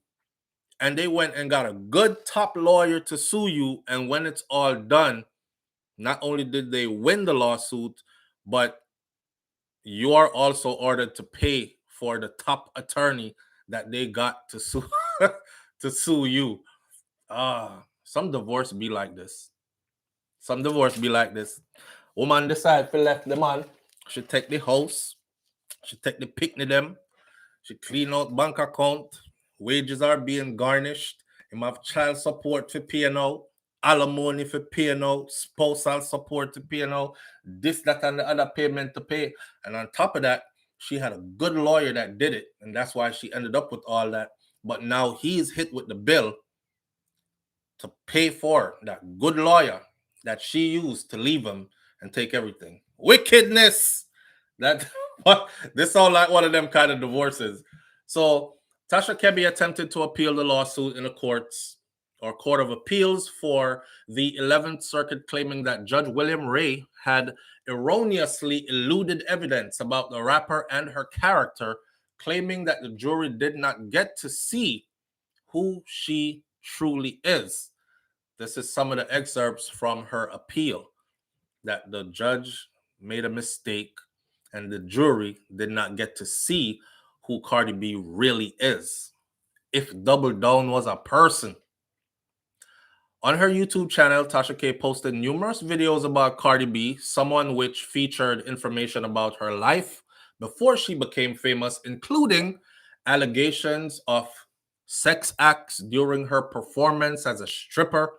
and they went and got a good top lawyer to sue you, and when it's all done, not only did they win the lawsuit, but you are also ordered to pay for the top attorney that they got to sue to sue you. Some divorce be like this. Some divorce be like this. Woman decide to left the man. She take the house. She take the picnic them. She clean out bank account. Wages are being garnished. Him have child support for paying out. Alimony for paying out. Spousal support to paying out. This, that, and the other payment to pay. And on top of that, she had a good lawyer that did it. And that's why she ended up with all that. But now he's hit with the bill to pay for that good lawyer that she used to leave him and take everything. Wickedness. That this sounds like one of them kind of divorces. So Tasha Kebby attempted to appeal the lawsuit in the courts or Court of Appeals for the 11th Circuit, claiming that Judge William Ray had erroneously eluded evidence about the rapper and her character, claiming that the jury did not get to see who she truly is. This is some of the excerpts from her appeal. that the judge made a mistake and the jury did not get to see who Cardi B really is. If Double Down was a person. On her YouTube channel, Tasha K posted numerous videos about Cardi B, someone which featured information about her life before she became famous, including allegations of sex acts during her performance as a stripper,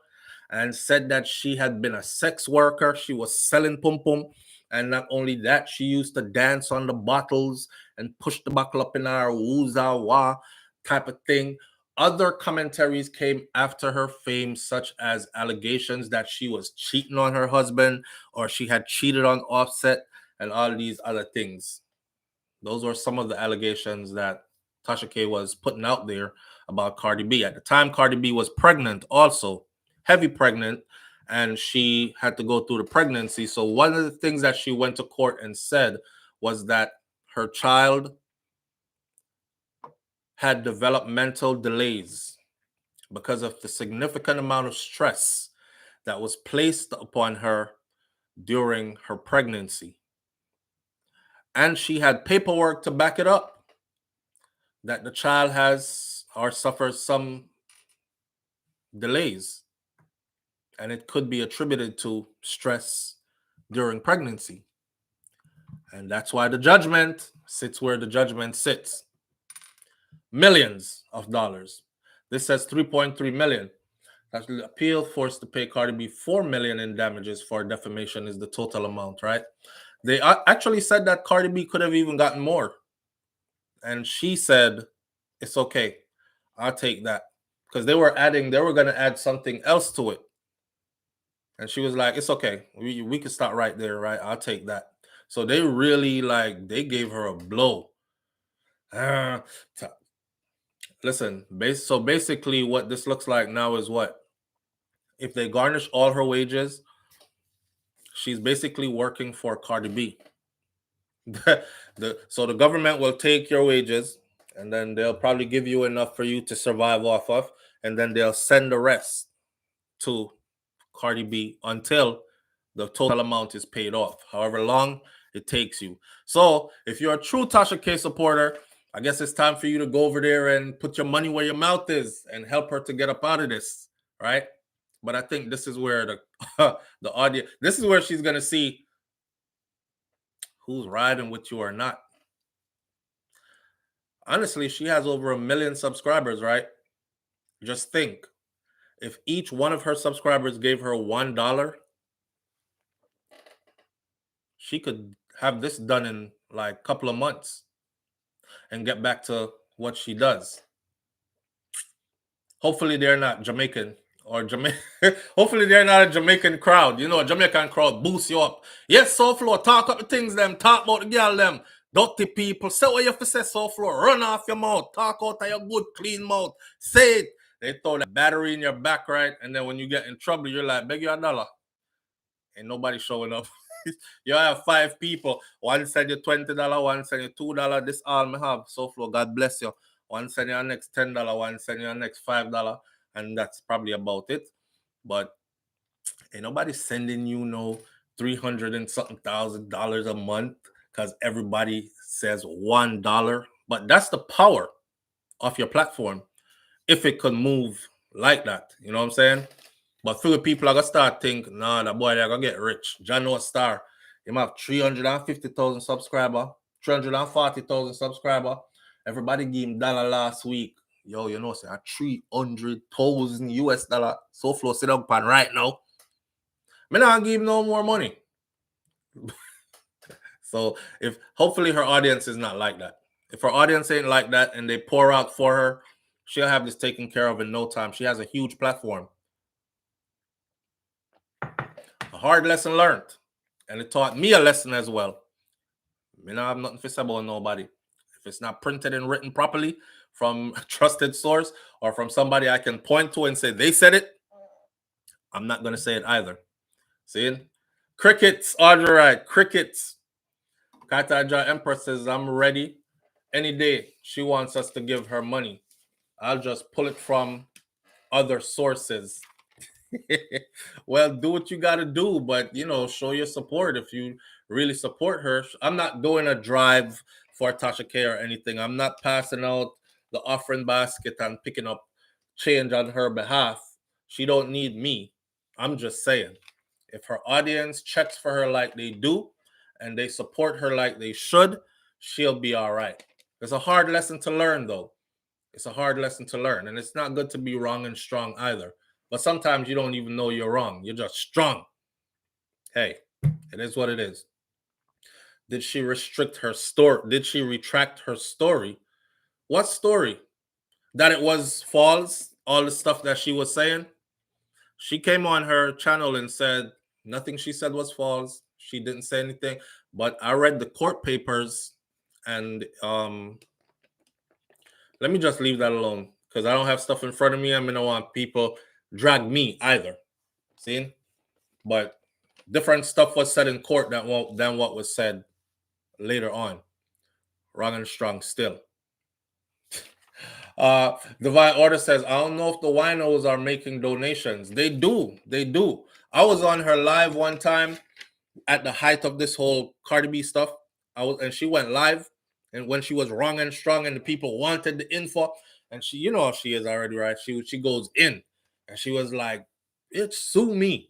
and said that she had been a sex worker. She was selling pum pum. And not only that, she used to dance on the bottles and push the buckle up in her wooza wah type of thing. Other commentaries came after her fame, such as allegations that she was cheating on her husband or she had cheated on Offset and all these other things. Those were some of the allegations that Tasha K was putting out there about Cardi B. At the time, Cardi B was pregnant also, heavy pregnant, and she had to go through the pregnancy. So one of the things that she went to court and said was that her child had developmental delays because of the significant amount of stress that was placed upon her during her pregnancy. And she had paperwork to back it up that the child has or suffers some delays, and it could be attributed to stress during pregnancy. And that's why the judgment sits where the judgment sits. Millions of dollars. This says 3.3 million. That's the appeal forced to pay Cardi B 4 million in damages for defamation is the total amount, right? They actually said that Cardi B could have even gotten more. And she said, it's okay. I'll take that. Because they were going to add something else to it. And she was like, it's okay. We can start right there, right? I'll take that. So they really they gave her a blow. Listen, so basically what this looks like now is what? If they garnish all her wages, she's basically working for Cardi B. So the government will take your wages and then they'll probably give you enough for you to survive off of, and then they'll send the rest to Cardi B until the total amount is paid off, however long it takes you. So if you're a true Tasha K supporter, I guess it's time for you to go over there and put your money where your mouth is and help her to get up out of this, right? But I think this is where the audience, this is where she's going to see who's riding with you or not. Honestly, she has over 1 million subscribers, right? Just think, if each one of her subscribers gave her $1, she could have this done in like a couple of months and get back to what she does. Hopefully they're not Jamaican or Jamaican. Hopefully they're not a Jamaican crowd. You know, a Jamaican crowd boosts you up. Yes, SouFLo, talk up the things them, talk about the girl them. Dirty people, say what you have to say, SouFLo. Run off your mouth, talk out of your good, clean mouth. Say it. They throw that battery in your back, right? And then when you get in trouble, you're like, beg you $1. Ain't nobody showing up. You have 5 people. One send you $20, one send you $2. This all me have. SouFLo, God bless you. One send you next $10, one send you next $5, and that's probably about it. But ain't nobody sending you no $300 and something thousand a month because everybody says $1. But that's the power of your platform if it could move like that. You know what I'm saying? But few people are gonna start thinking, nah, that boy they're gonna get rich. John No Star, him have 350,000 subscriber, 340,000 subscriber. Everybody give him dollar last week. Yo, you know, say 300,000 US dollar. SouFLo sit up pan right now. Me not give him no more money. So if hopefully her audience is not like that. If her audience ain't like that and they pour out for her, she'll have this taken care of in no time. She has a huge platform. A hard lesson learned. And it taught me a lesson as well. Me not have nothing to say about nobody. If it's not printed and written properly from a trusted source or from somebody I can point to and say they said it, I'm not going to say it either. See? Crickets, Audrey Wright, crickets. Kataja Empress says, I'm ready. Any day she wants us to give her money, I'll just pull it from other sources. Well, do what you got to do, but show your support if you really support her. I'm not doing a drive for Tasha K or anything. I'm not passing out the offering basket and picking up change on her behalf. She don't need me. I'm just saying, if her audience checks for her like they do and they support her like they should, she'll be all right. It's a hard lesson to learn, though. It's a hard lesson to learn, and it's not good to be wrong and strong either. But sometimes you don't even know you're wrong. You're just strong. Hey, it is what it is. Did she restrict her story? Did she retract her story? What story? That it was false, all the stuff that she was saying? She came on her channel and said nothing she said was false. She didn't say anything. But I read the court papers, and let me just leave that alone because I don't have stuff in front of me. I'm gonna want people drag me either. See? But different stuff was said in court than what was said later on. Wrong and strong still. Divine Order says, I don't know if the winos are making donations. They do. They do. I was on her live one time at the height of this whole Cardi B stuff. And she went live, and when she was wrong and strong and the people wanted the info, and she, you know how she is already, right? She goes in and she was like, "It's sue me.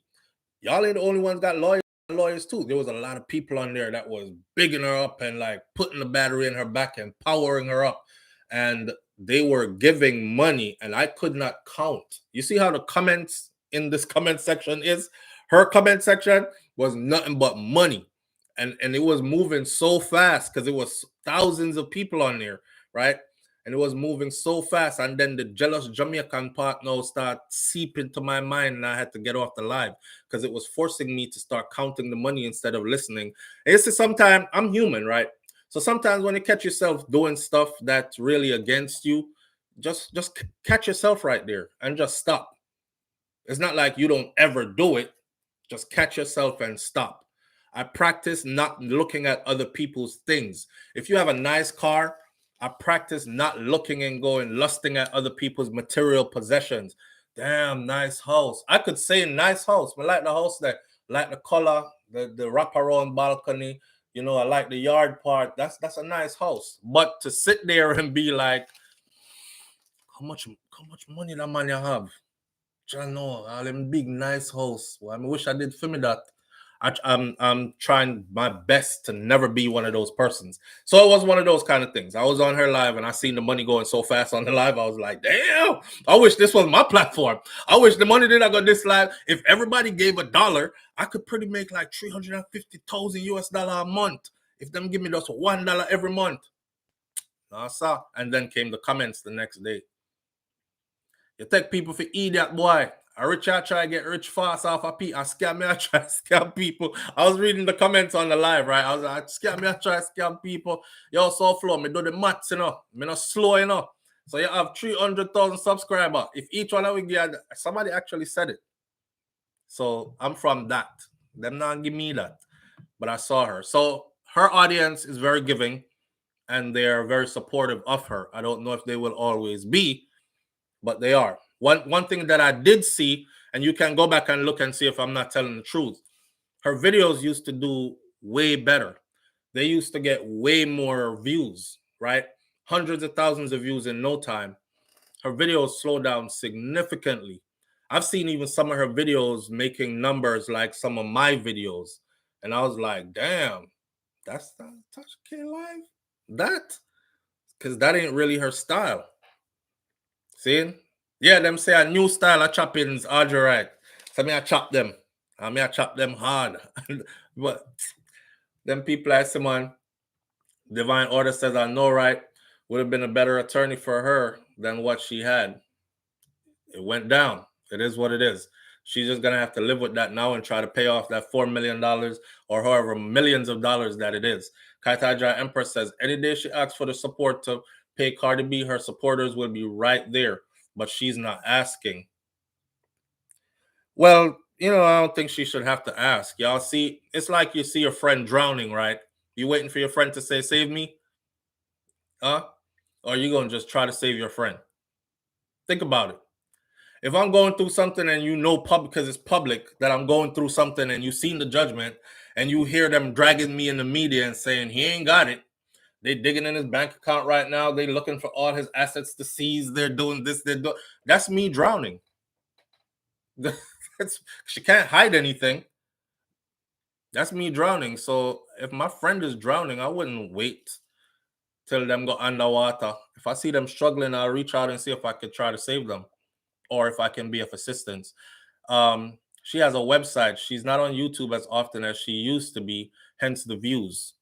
Y'all ain't the only ones got lawyers too." There was a lot of people on there that was bigging her up and like putting the battery in her back and powering her up. And they were giving money, and I could not count. You see how the comments in this comment section is? Her comment section was nothing but money. And it was moving so fast because it was thousands of people on there, right? And it was moving so fast. And then the jealous Jamaican part now start seeping into my mind, and I had to get off the live because it was forcing me to start counting the money instead of listening. And it's sometimes I'm human, right? So sometimes when you catch yourself doing stuff that's really against you, just catch yourself right there and just stop. It's not like you don't ever do it. Just catch yourself and stop. I practice not looking at other people's things. If you have a nice car, I practice not looking and going lusting at other people's material possessions. Damn, nice house. I could say nice house. I like the house there. Like the color, the wraparound balcony. I like the yard part. That's a nice house. But to sit there and be like, how much money that man you have? I know, all them big nice house. Well, I wish I did for me that. I'm trying my best to never be one of those persons. So it was one of those kind of things. I was on her live and I seen the money going so fast on the live. I was like, damn, I wish this was my platform. I wish the money that I got this live, if everybody gave $1, I could pretty make like 350,000 US dollar a month. If them give me just $1 every month. I saw. And then came the comments the next day. You take people for idiot, boy. A rich I try to get rich fast off of people. I scam me, I try to scam people. I was reading the comments on the live, right? I was like, scam me, I try to scam people. Yo, SouFLo, me do the maths, me not slow, So you have 300,000 subscribers. If each one of we get, somebody actually said it. So I'm from that. Them not give me that. But I saw her. So her audience is very giving, and they are very supportive of her. I don't know if they will always be, but they are. One thing that I did see, and you can go back and look and see if I'm not telling the truth, her videos used to do way better. They used to get way more views, right? Hundreds of thousands of views in no time. Her videos slowed down significantly. I've seen even some of her videos making numbers like some of my videos. And I was like, damn, that's not Tasha K live? That? Because that ain't really her style. See? Yeah, them say a new style of choppings, all right. So me I chop them. I chop them hard. But them people I say, man, Divine Order says I know, right? Would have been a better attorney for her than what she had. It went down. It is what it is. She's just gonna have to live with that now and try to pay off that $4 million or however millions of dollars that it is. Kaitaja Empress says any day she asks for the support to pay Cardi B, her supporters will be right there. But she's not asking. Well, I don't think she should have to ask. Y'all see, it's like you see your friend drowning, right? You waiting for your friend to say, save me? Huh? Or are you going to just try to save your friend? Think about it. if I'm going through something and you know because it's public that I'm going through something and you've seen the judgment and you hear them dragging me in the media and saying he ain't got it. They digging in his bank account right now. They looking for all his assets to seize. They're doing this. That's me drowning. She can't hide anything. That's me drowning. So if my friend is drowning, I wouldn't wait till them go underwater. If I see them struggling, I'll reach out and see if I could try to save them or if I can be of assistance. She has a website. She's not on YouTube as often as she used to be, hence the views.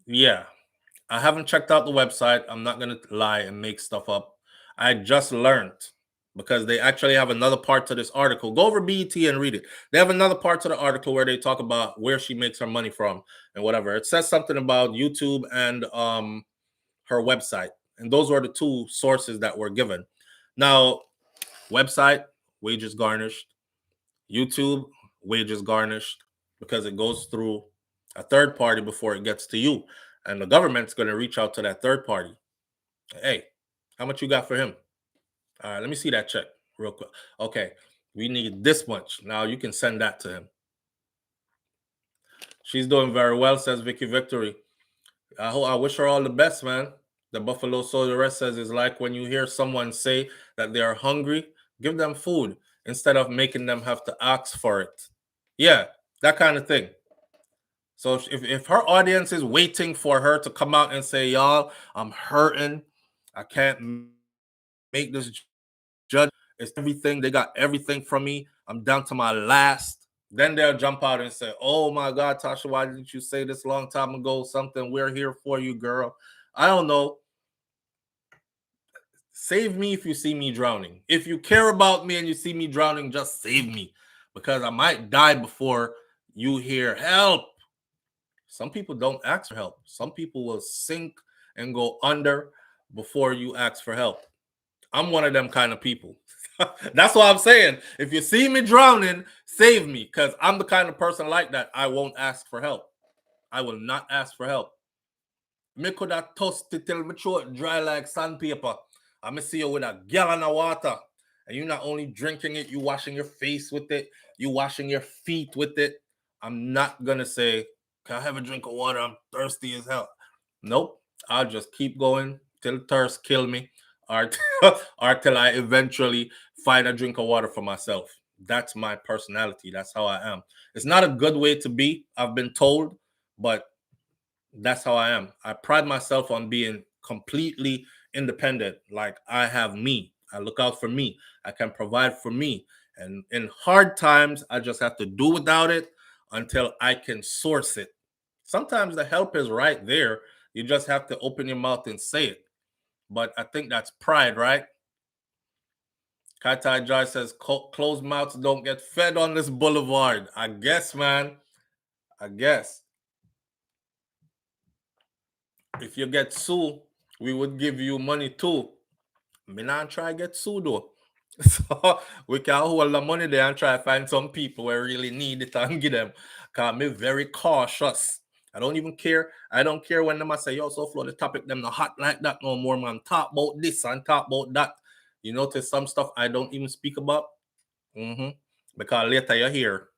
Yeah. I haven't checked out the website. I'm not going to lie and make stuff up. I just learned because they actually have another part to this article. Go over BET and read it. They have another part to the article where they talk about where she makes her money from and whatever. It says something about YouTube and her website. And those were the two sources that were given. Now, website, wages garnished. YouTube, wages garnished because it goes through a third party before it gets to you. And the government's going to reach out to that third party. Hey, how much you got for him? All right, let me see that check real quick. Okay, we need this much. Now you can send that to him. She's doing very well, says Vicky Victory. I wish her all the best, man. The Buffalo Soldier says it's like when you hear someone say that they are hungry, give them food instead of making them have to ask for it. Yeah, that kind of thing. So if her audience is waiting for her to come out and say, y'all, I'm hurting. I can't make this judge. It's everything. They got everything from me. I'm down to my last. Then they'll jump out and say, oh my God, Tasha, why didn't you say this a long time ago? Something, we're here for you, girl. I don't know. Save me if you see me drowning. If you care about me and you see me drowning, just save me because I might die before you hear help. Some people don't ask for help. Some people will sink and go under before you ask for help. I'm one of them kind of people. That's what I'm saying. If you see me drowning, save me because I'm the kind of person like that. I won't ask for help. I will not ask for help. Me could have toasted till my throat dry like sandpaper. I'm going to see you with a gallon of water. And you're not only drinking it, you washing your face with it. You washing your feet with it. I'm not going to say, can I have a drink of water? I'm thirsty as hell. Nope. I'll just keep going till thirst kill me or, or till I eventually find a drink of water for myself. That's my personality. That's how I am. It's not a good way to be, I've been told, but that's how I am. I pride myself on being completely independent. Like I have me. I look out for me. I can provide for me. And in hard times, I just have to do without it until I can source it. Sometimes the help is right there. You just have to open your mouth and say it. But I think that's pride, right? Kai Joy says, closed mouths don't get fed on this boulevard. I guess, man. I guess. If you get sued, we would give you money too. Me not try get sued though. So we can hold the money there and try to find some people who really need it and give them. Cause me very cautious. I don't even care. I don't care when them I say, yo, SouFLo, the topic them not hot like that no more, man. Talk about this and talk about that. You notice some stuff I don't even speak about. Because later you hear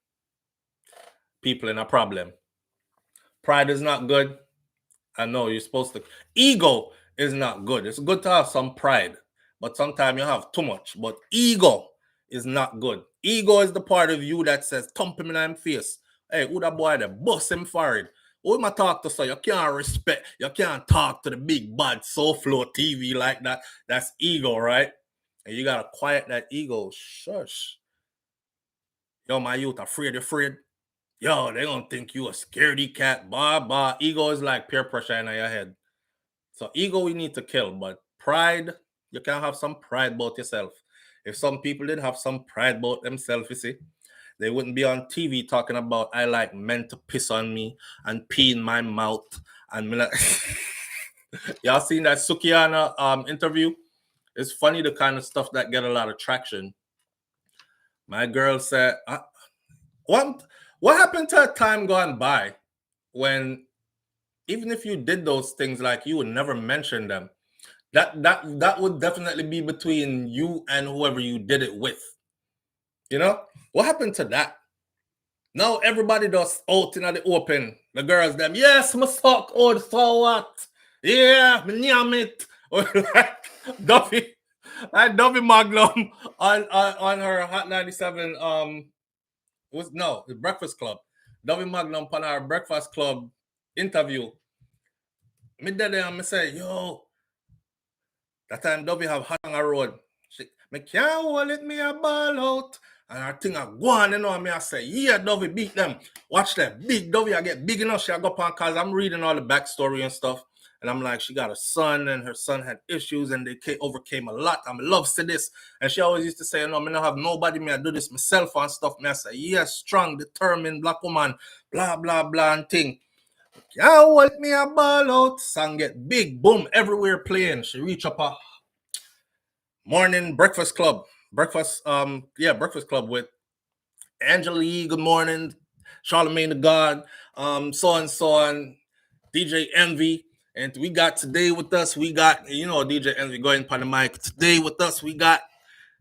people in a problem. Pride is not good. I know you're supposed to. Ego is not good. It's good to have some pride, but sometimes you have too much. But ego is not good. Ego is the part of you that says, thump him in my face. Hey, who that boy there? Bust him forward. Who am I talk to? So you can't respect, you can't talk to the big bad SouFLoTV like that. That's ego, right? And you gotta quiet that ego. Shush. Yo, my youth, afraid. Yo, they gonna think you a scaredy cat. Bah. Ego is like peer pressure in your head. So ego we need to kill, but pride, you can have some pride about yourself. If some people did have some pride about themselves, you see, they wouldn't be on TV talking about I like men to piss on me and pee in my mouth. And me like y'all seen that Sukiana interview? It's funny the kind of stuff that get a lot of traction. My girl said, what happened to a time gone by when even if you did those things, like you would never mention them? That would definitely be between you and whoever you did it with. You know? What happened to that? Now everybody does out in the open. The girls, them, yes, my suck, oh, so what? Yeah, me yam it. Or like Duffy, like Duffy Magnum on her Hot 97 was no the Breakfast Club. Duffy Magnum on our Breakfast Club interview. Me there and me say, yo, that time Dovey have hot on a road. She, me can't hold it, me a ball out. And her thing a go on, you know, and me I say, yeah, Dovey beat them. Watch that. Big Dovey, I get big enough. She I go on cause I'm reading all the backstory and stuff. And I'm like, she got a son and her son had issues and they overcame a lot. I'm in love to this. And she always used to say, no, me not have nobody, me I do this myself and stuff. Me I say, yeah, strong, determined black woman, blah, blah, blah, and thing. Yeah, hold me a ball out. Song get big, boom, everywhere playing. She reach up a morning breakfast club. Breakfast club with Angela Yee, good morning, Charlemagne the God, so on, DJ Envy. And we got today with us, we got, you know, DJ Envy going on the mic. Today with us, we got,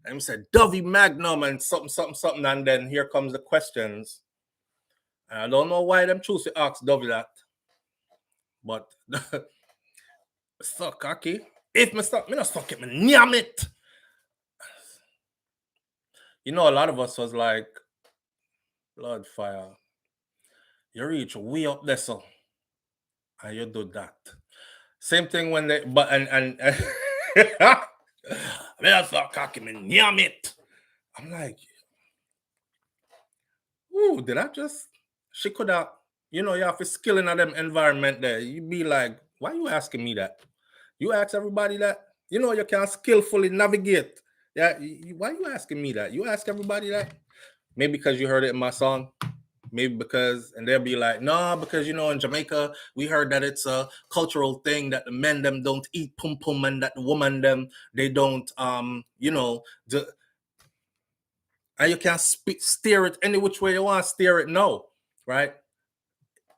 and we said Dovey Magnum and something. And then here comes the questions. And I don't know why them choose to ask Dovey that. But so cocky. If me stop, me not stuck it, me nyam it. You know, a lot of us was like, Blood fire. You reach way up there, so and you do that. Same thing when they but and me start cocky, me nyam it. I'm like, ooh, did I just she could have, you know, you have to skill in them environment there. You be like, why you asking me that? You ask everybody that, you know, you can skillfully navigate. Yeah, why you asking me that? You ask everybody that? Maybe because you heard it in my song. Maybe because, and they'll be like, no, because, you know, in Jamaica, we heard that it's a cultural thing that the men them don't eat pum pum and that the woman them, they don't, you know, and you can't steer it any which way you want to steer it. No, right?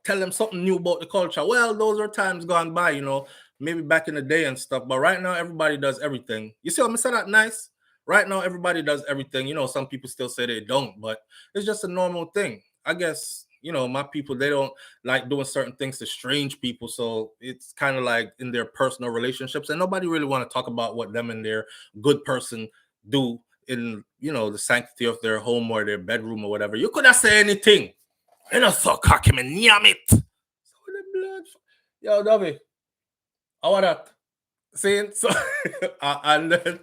Tell them something new about the culture. Well, those are times gone by, you know, maybe back in the day and stuff. But right now, everybody does everything. You see what I'm saying? That nice? Right now, everybody does everything. You know, some people still say they don't, but it's just a normal thing. I guess, you know, my people, they don't like doing certain things to strange people. So it's kind of like in their personal relationships. And nobody really want to talk about what them and their good person do in, you know, the sanctity of their home or their bedroom or whatever. You could have said anything. You know, so cocky, me nyam it. So the blood. Yo, Dovey, how about that? See, so and then,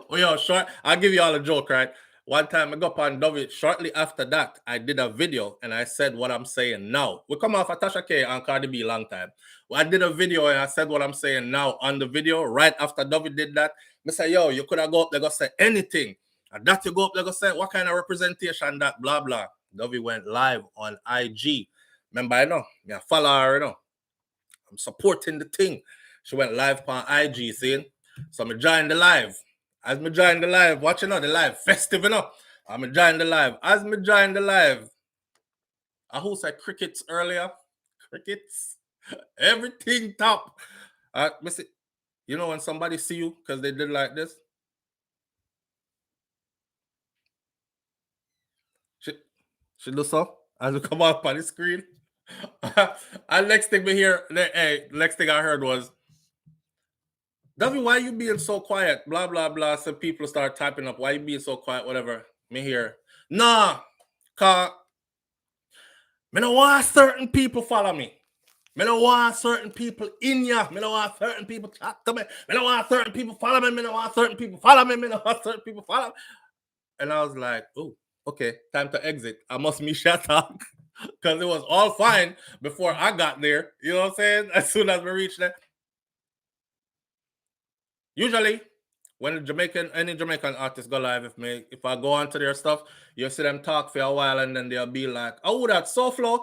oh, yo, short. I'll give you all a joke, right? One time I got on Dovey. Shortly after that, I did a video and I said what I'm saying now. We come off of Tasha K and Cardi B long time. Well, I did a video and I said what I'm saying now on the video. Right after Dovey did that, I say, yo, you could have go up there go say anything. And that you go up there go say what kind of representation that blah blah. Dovey went live on IG. Remember, I know. Yeah, follow her, you know. I'm supporting the thing. She went live on IG, see? So I'm joining the live. As me join the live, watching out the live, festive enough. I'm joining the live. As me join the live, I who said crickets earlier? Crickets. Everything top. You know when somebody see you because they did like this? She do so as we come up on the screen. And next thing we hear, next thing I heard was, Davi, why you being so quiet? Blah, blah, blah. Some people start typing up, why you being so quiet? Whatever. Me here. Nah, cause me don't want certain people follow me. Me don't want certain people in ya. Me don't want certain people chat to me. Me don't want certain people follow me. Me don't want certain people follow me. Me don't want certain people follow me. And I was like, oh, okay, time to exit. I must be shut up. Because it was all fine before I got there. You know what I'm saying? As soon as we reached there. Usually, when any Jamaican artist go live, if I go onto their stuff, you see them talk for a while and then they'll be like, oh, that's SouFLo,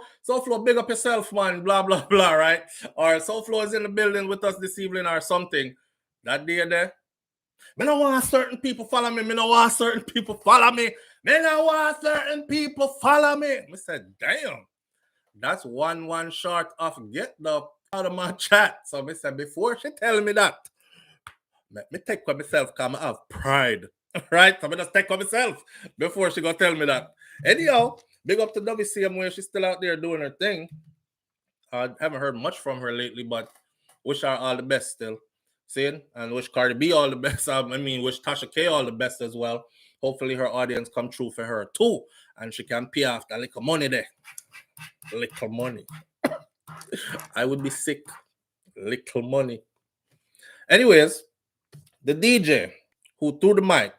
big up yourself, man, blah, blah, blah, right? Or SouFLo is in the building with us this evening or something. That day there. Me no want certain people follow me. Me no want certain people follow me. Me no want certain people follow me. I said, damn, that's one short of get the out of my chat. So I said, before she tell me that, Let me take for myself because I have pride. Right? So I just take for myself before she gonna tell me that. Anyhow, big up to WCM where she's still out there doing her thing. I haven't heard much from her lately, but wish her all the best still. Seeing and wish Cardi B all the best. I mean, wish Tasha K all the best as well. Hopefully her audience come true for her too, and she can pay off that little money there. Little money. I would be sick. Little money. Anyways, the DJ who threw the mic.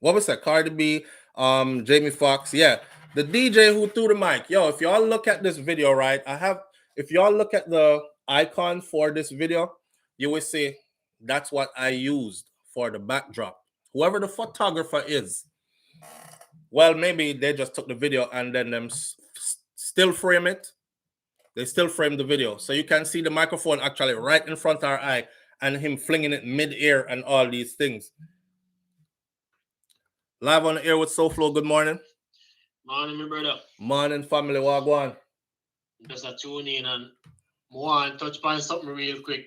What was that? Cardi B, Jamie Foxx. Yeah, the DJ who threw the mic. Yo, if y'all look at this video, right? If y'all look at the icon for this video, you will see that's what I used for the backdrop. Whoever the photographer is, well, maybe they just took the video and then them still frame it. They still frame the video. So you can see the microphone actually right in front of our eye and him flinging it mid-air and all these things. Live on the air with SouFLo. Good morning. Morning, my brother. Morning, family. What go on? Just a tune in and want to touch upon something real quick.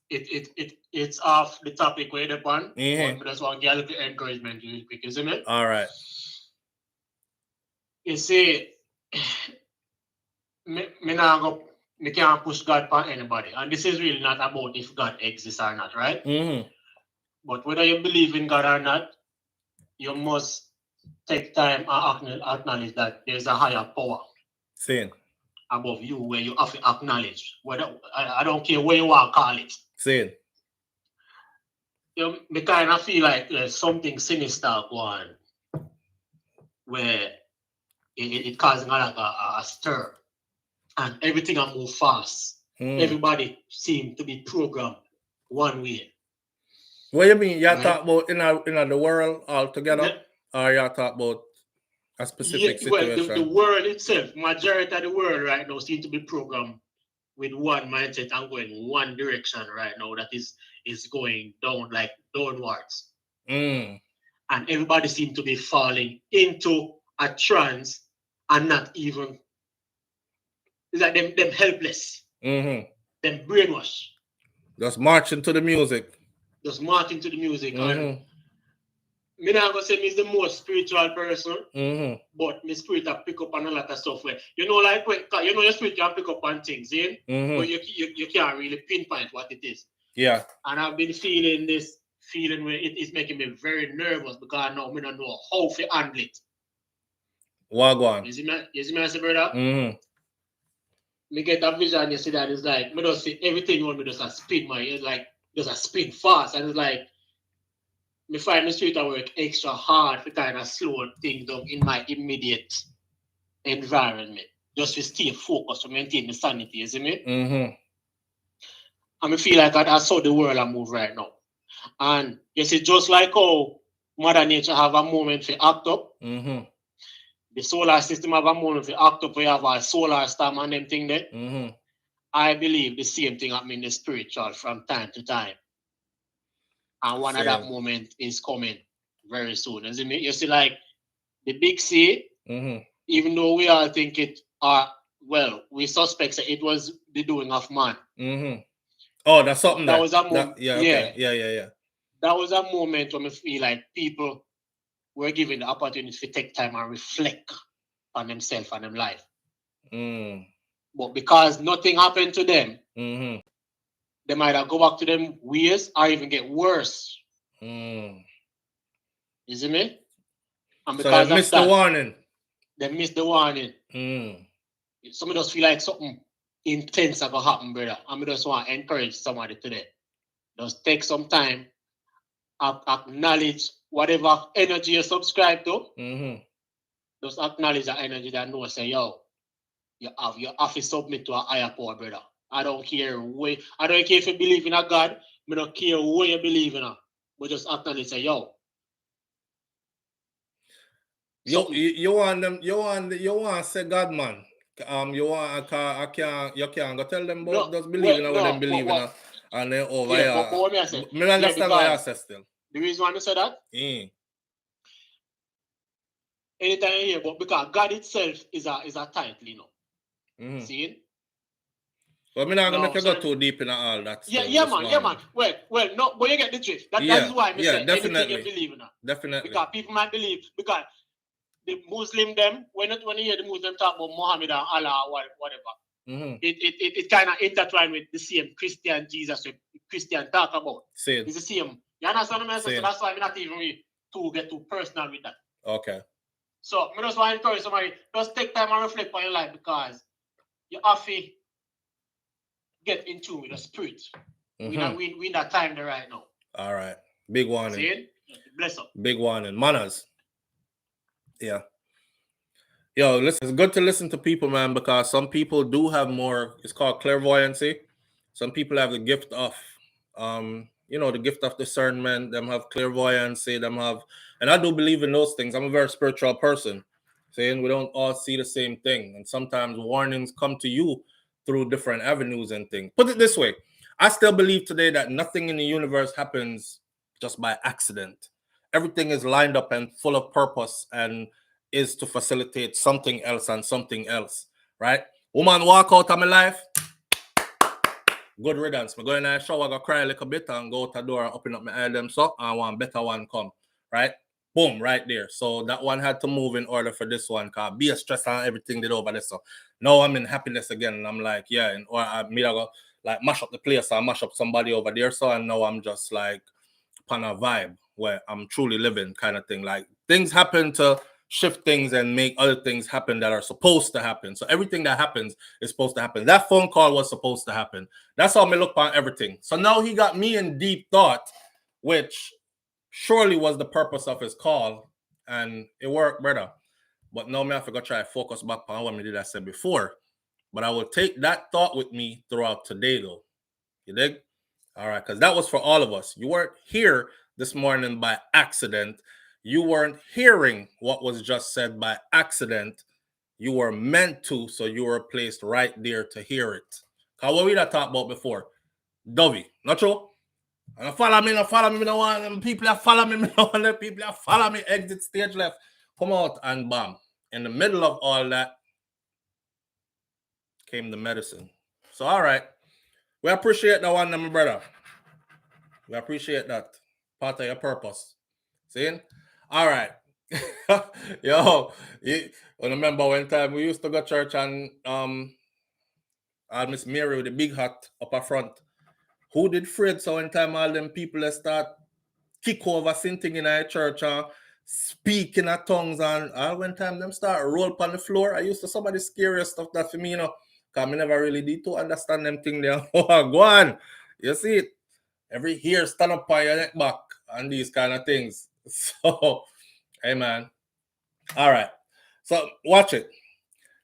It's off the topic where the one. Mm-hmm. But I just want to get a little encouragement real quick, isn't it? All right. You see, me can't push God upon anybody. And this is really not about if God exists or not, right? Mm-hmm. But whether you believe in God or not, you must take time and acknowledge that there's a higher power Same. above you where you have to acknowledge. Whether I don't care where you want to call it. Same. Me kind of feel like there's something sinister going where it causing like a stir. And everything I move fast. Everybody seem to be programmed one way. What do you mean? You talk about in the world altogether? Or you talk about a specific situation? Well, the world itself, majority of the world right now seem to be programmed with one mindset and going one direction right now that is going down, like downwards. And everybody seems to be falling into a trance and not even. It's like them helpless. Them brainwashed. Just marching to the music. And me not gonna say me is the most spiritual person, but my spirit have pick up on a lot of stuff where like your spirit can pick up on things, but you can't really pinpoint what it is. Yeah. And I've been feeling this feeling where it is making me very nervous because now I don't know how to handle it. Wagwan. You see me, I say, brother? Me get a vision yesterday and it's like, me just see everything on me just a spin, man. It's like, just a spin fast. And it's like, me find the street I work extra hard to kind of slow things down in my immediate environment. Just to stay focused, to maintain the sanity, you see me? And I feel like that's how the world I move right now. And you see, just like how Mother Nature have a moment to act up, the solar system have a moment to act up, we have a solar storm and them thing there. I believe the same thing happening in the spiritual from time to time. And one of that moment is coming very soon. You see, like the big C, even though we all think it we suspect that it was the doing of man. Oh, that's something that was a moment. Yeah. That was a moment when I feel like people were given the opportunity to take time and reflect on themselves and their life. But because nothing happened to them, they might have go back to them ways or even get worse. You see me? And because so they missed the warning. They missed the warning. Some of us feel like something intense are going to happen, brother. And I just want to encourage somebody today. Just take some time, acknowledge whatever energy you subscribe to. Just acknowledge that energy that knows, say, yo, you have to submit to a higher power, brother. I don't care if you believe in a God. I don't care what you believe in. But just acknowledge, say, yo. You want to say God, man. You can't go tell them about just believing in what them believe in, and then over here. But what me I say? Me understand what you say still. The reason why I say that? Anytime you hear, but because God itself is a title, See it? But I'm not gonna make you go too deep in all that stuff. Yeah, man. Well, no, but you get the drift. That is why I say anything you believe in. Definitely. Because people might believe, because the Muslim them, when you hear the Muslim talk about Muhammad and Allah or whatever, it kind of intertwine with the same Christian Jesus, Christian talk about. Same. It's the same. You understand what I'm saying? So that's why I'm not even get too personal with that. Okay. So I just want to encourage somebody, just take time and reflect on your life, because you have to get in tune with the spirit. We in that time there right now. All right. Big warning. See it? Bless up. Big warning. Manners. Yeah. Yo, listen, it's good to listen to people, man, because some people do have more, it's called clairvoyancy. Some people have the gift of, the gift of discernment. Them have clairvoyancy. Them have, and I do believe in those things. I'm a very spiritual person. Saying we don't all see the same thing. And sometimes warnings come to you through different avenues and things. Put it this way. I still believe today that nothing in the universe happens just by accident. Everything is lined up and full of purpose and is to facilitate something else and something else, right? Woman walk out of my life, good riddance. I go in the shower, go cry a little bit and go out the door and open up my eye them so and one better one come, right? Boom, right there. So that one had to move in order for this one, because be a stress and everything did over this. So now I'm in happiness again, and I'm like, yeah, and or I go like mash up the place or mash up somebody over there. So I know I'm just like on a vibe where I'm truly living kind of thing. Like things happen to shift things and make other things happen that are supposed to happen. So everything that happens is supposed to happen. That phone call was supposed to happen. That's how I look on everything. So now he got me in deep thought, which surely was the purpose of his call, and it worked, brother. But now I have to go try to focus back on what I did I said before. But I will take that thought with me throughout today, though. You dig? All right, because that was for all of us. You weren't here this morning by accident. You weren't hearing what was just said by accident. You were meant to, so you were placed right there to hear it. Because what we that talked about before? Dovey, not true? And follow me, no one. People that follow me, no one. People that follow me, exit stage left, come out, and bam. In the middle of all that came the medicine. So, all right. We appreciate that one, my brother. We appreciate that. Part of your purpose. See? All right. Yo, I remember one time we used to go to church and Miss Mary with the big hat up front. Who did Fred? So one time all them people that start kick over sitting in a church and speak in tongues, and all one time them start roll upon the floor. I used to some of the scariest stuff that for me, because I never really did to understand them thing there. Oh, go on. You see it? Every hair stand up on your neck back and these kind of things. So, hey man. All right. So watch it.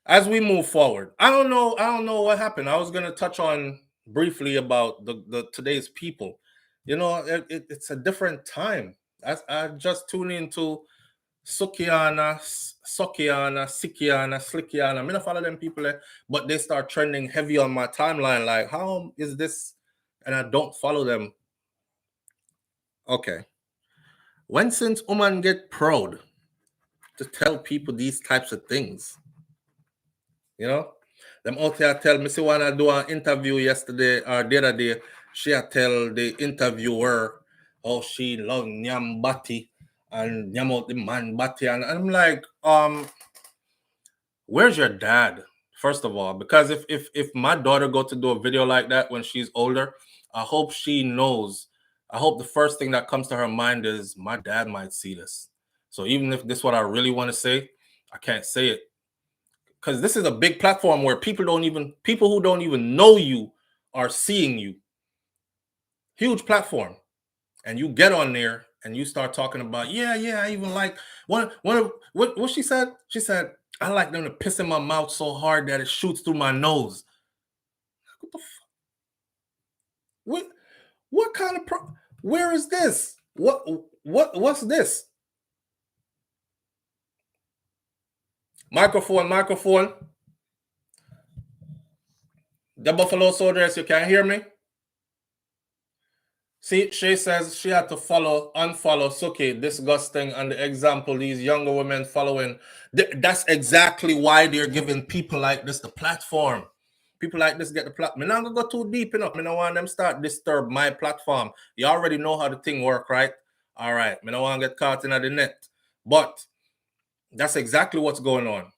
As we move forward, I don't know what happened. I was gonna touch on briefly about the today's people. It's a different time. I just tuned into Sukiana, Sikiana, Slickiana. I'm gonna follow them people, but they start trending heavy on my timeline. Like, how is this? And I don't follow them. Okay. When since woman get proud to tell people these types of things, them out there tell me, see, when I do an interview yesterday or the other day, she tell the interviewer how she love Nyam Bati and Nyam out the man Bati, and I'm like, where's your dad? First of all, because if my daughter go to do a video like that when she's older, I hope she knows. I hope the first thing that comes to her mind is my dad might see this. So even if this is what I really want to say, I can't say it. Because this is a big platform where people who don't even know you are seeing you. Huge platform. And you get on there and you start talking about, I even like what she said? She said, I like them to piss in my mouth so hard that it shoots through my nose. What the fuck? What kind of where is this? What's this? Microphone. The Buffalo Soldiers, you can hear me? See, she says she had to unfollow Suki, disgusting, and the example these younger women following. That's exactly why they're giving people like this the platform. people like this get the platform. I'm not gonna go too deep enough. I don't want them start disturb my platform. You already know how the thing work, right? All right. I don't want to get caught in the net. But that's exactly what's going on.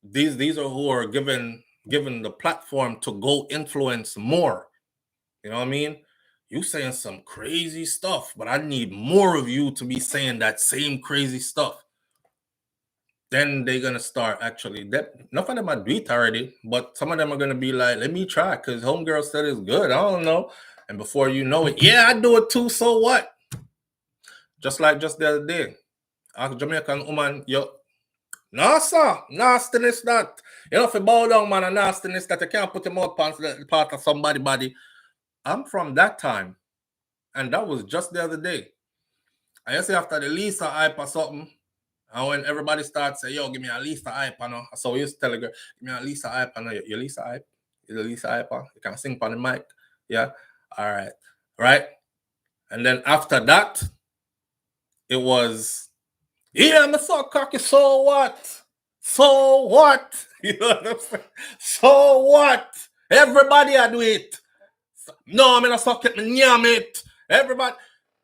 These are who are given the platform to go influence more. You know what I mean? You saying some crazy stuff, but I need more of you to be saying that same crazy stuff. Then they're gonna start actually. Enough of them are do it already, but some of them are gonna be like, "Let me try," because homegirl said it's good. I don't know, and before you know it, yeah, I do it too. So what? Just like just the other day, a Jamaican woman, yo, no sir, nastiness that. You know, if you bow down, man, a nastiness that you can't put your mouth on part of somebody's body. I'm from that time, and that was just the other day. I just say after the Lisa hype or something, and when everybody starts saying, yo, give me a Lisa hype, you know. So we used to tell a girl, give me a Lisa hype, you know, your Lisa hype. You're the Lisa hype, you can sing on the mic. Yeah. All right. Right. And then after that, it was, yeah, I'm so cocky, so what? So what? You know what I'm saying? So what? Everybody I do it. No, I'm not suck it, me yam it. Everybody,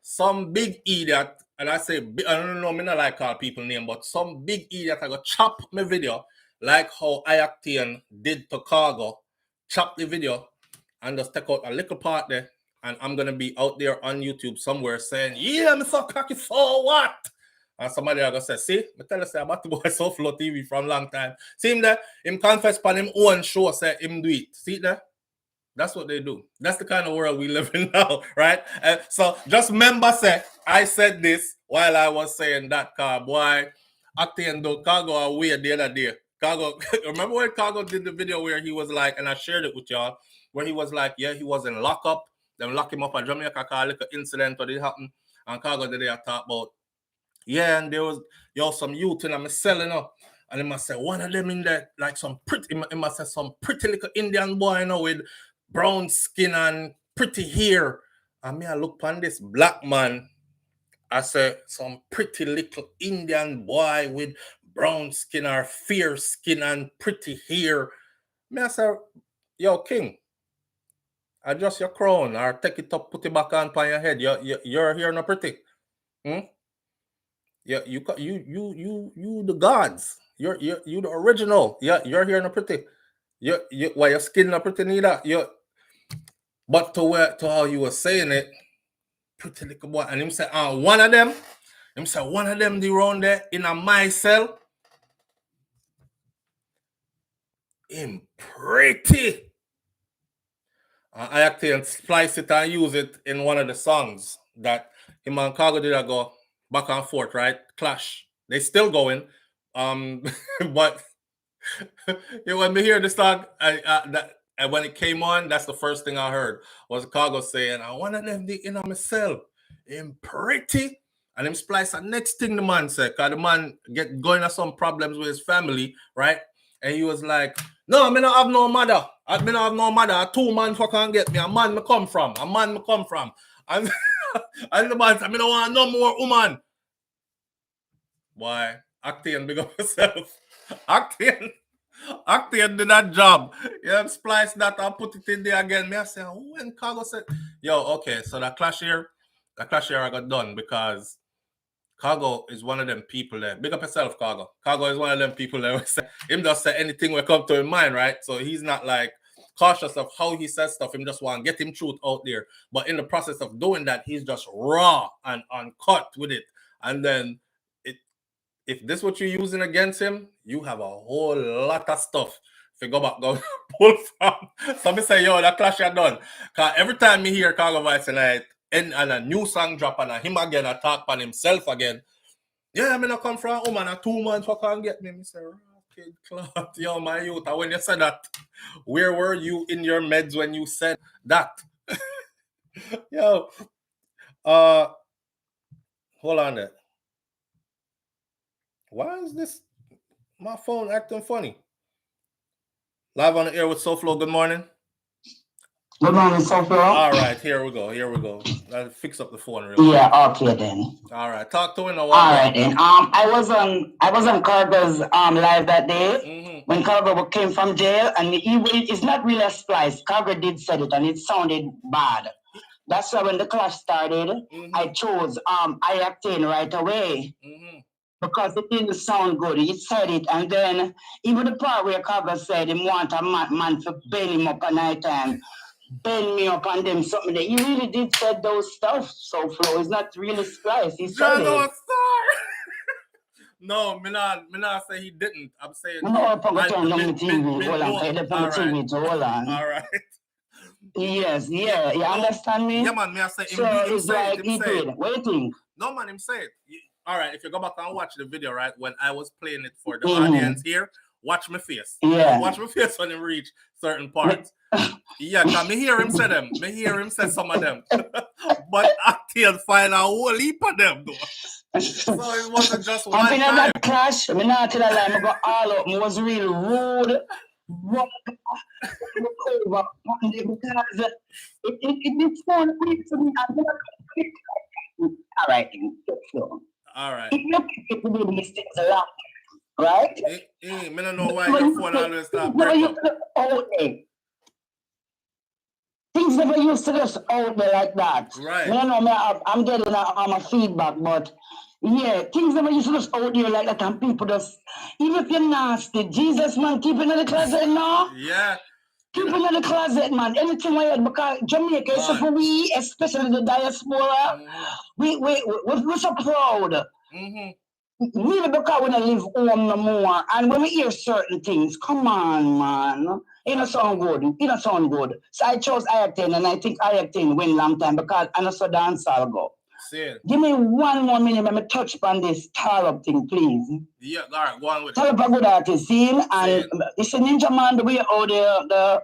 some big idiot, and I say, I don't know, I not like call people name, but some big idiot I go chop my video, like how Iactian did to Cargo, chop the video, and just take out a little part there, and I'm gonna be out there on YouTube somewhere saying, yeah, I'm so cocky, so what? And somebody are gonna say, see, I tell you, say about the boy SouFLoTV from long time. See him there, him confess on him own show, say him do it. See there? That's what they do. That's the kind of world we live in now, right? So just remember, say, I said this while I was saying that, car boy, acting though, Cargo away the other day. Cargo, remember when Cargo did the video where he was like, and I shared it with y'all, where he was like, yeah, he was in lockup. Then lock him up at Jamaica, call like an incident or it happened. And Cargo did they talk about, yeah, and there was some youth and I'm selling up. And he must say one of them in there, like some pretty, he must say some pretty little Indian boy, you know, with brown skin and pretty hair. And me, I look upon this black man. I say some pretty little Indian boy with brown skin or fair skin and pretty hair. Me, I say, yo, King, adjust your crown or take it up, put it back on your head. You're here no pretty. Yeah, you the gods. You're the original. Yeah, you're here no pretty. Why your skin not pretty neither. But to how you were saying it, pretty little boy. And him say, one of them the round there in a my cell. Him pretty. I actually splice it and use it in one of the songs that him and Cargo did go back and forth, right? Clash. They still going. But when we hear the song, and when it came on, that's the first thing I heard was Cargo saying, I want them the in myself. Him pretty. And him splice the next thing the man said, because the man get going to some problems with his family, right? And he was like, no, I mean, I have no mother. I mean, I have no mother. A 2 man fucking get me. A man me come from. And, and the man said, I mean, I want no more woman. Why? Acting big up yourself. Acting did that job. Yeah, splice that and put it in there again. Me I say, when Cargo said, yo, okay, so that clash here I got done because Cargo is one of them people there. Big up yourself, Cargo. Cargo is one of them people that say, him just say anything will come to his mind, right? So he's not like cautious of how he says stuff. Him just want to get him truth out there. But in the process of doing that, he's just raw and uncut with it. And then if this is what you're using against him, you have a whole lot of stuff. If you go back, go pull from. Somebody say, yo, that clash you done. Because every time me hear Cargo voice tonight, and a new song drop and him again attack on himself again. Yeah, I'm gonna come from a woman, a 2 months for can't get me. Me say, kid cloth, yo, my youth. And when you said that, where were you in your meds when you said that? Yo, hold on there. Why is this my phone acting funny? Live on the air with SouFLo. Good morning. Good morning, SouFLo. All right, here we go. I'll fix up the phone real quick. Yeah, okay then. All right, talk to me now. All right then. I was on Cargo's live that day when Cargo came from jail, and it's not really a splice. Cargo did said it, and it sounded bad. That's why when the clash started, I chose I acted right away. Because it didn't sound good. He said it, and then even the part where Cargo said he want a man to bend him up at night time. Bend me up on them something that he really did said those stuff. SouFLo is not really splice. He said it. No, me not say he didn't. I'm saying no, hold on, TV too. Hold on. All right. Yes, yeah, you understand me? Yeah, man, me I say so him it's like he did. What do you think? No, man, him say it. All right, if you go back and watch the video, right, when I was playing it for the audience here, watch my face. Yeah. Watch my face when he reach certain parts. Yeah, cause me hear him say them. Me hear him say some of them. But I still find a whole heap of them though. So it wasn't just one time. That clash, me not tell a lie, I go all up. I was really rude. Because it sounded weird to me. All right, all right. If you keep doing mistakes a lot, right? Me don't know why your phone always start breaking up. Things never used to just out there like that. Right. I know I'm getting a feedback, but yeah, things never used to just out there like that, and people just, even if you're nasty, Jesus, man, keep it in the closet now. Yeah. Keep it in the closet, man. Anything I had, because Jamaica is so for we, especially the diaspora, we're so proud. Really, because when I live home no more, and when we hear certain things, come on, man. It don't sound good. It don't sound good. So I chose I-Actin, and I think I-Actin win long time because I know so dance I'll go. Give me 1 more minute, let me touch on this Tarab thing, please. Yeah, all right, go on with it. Tarab a good artist, see him? And it's a Ninja Man, the way how the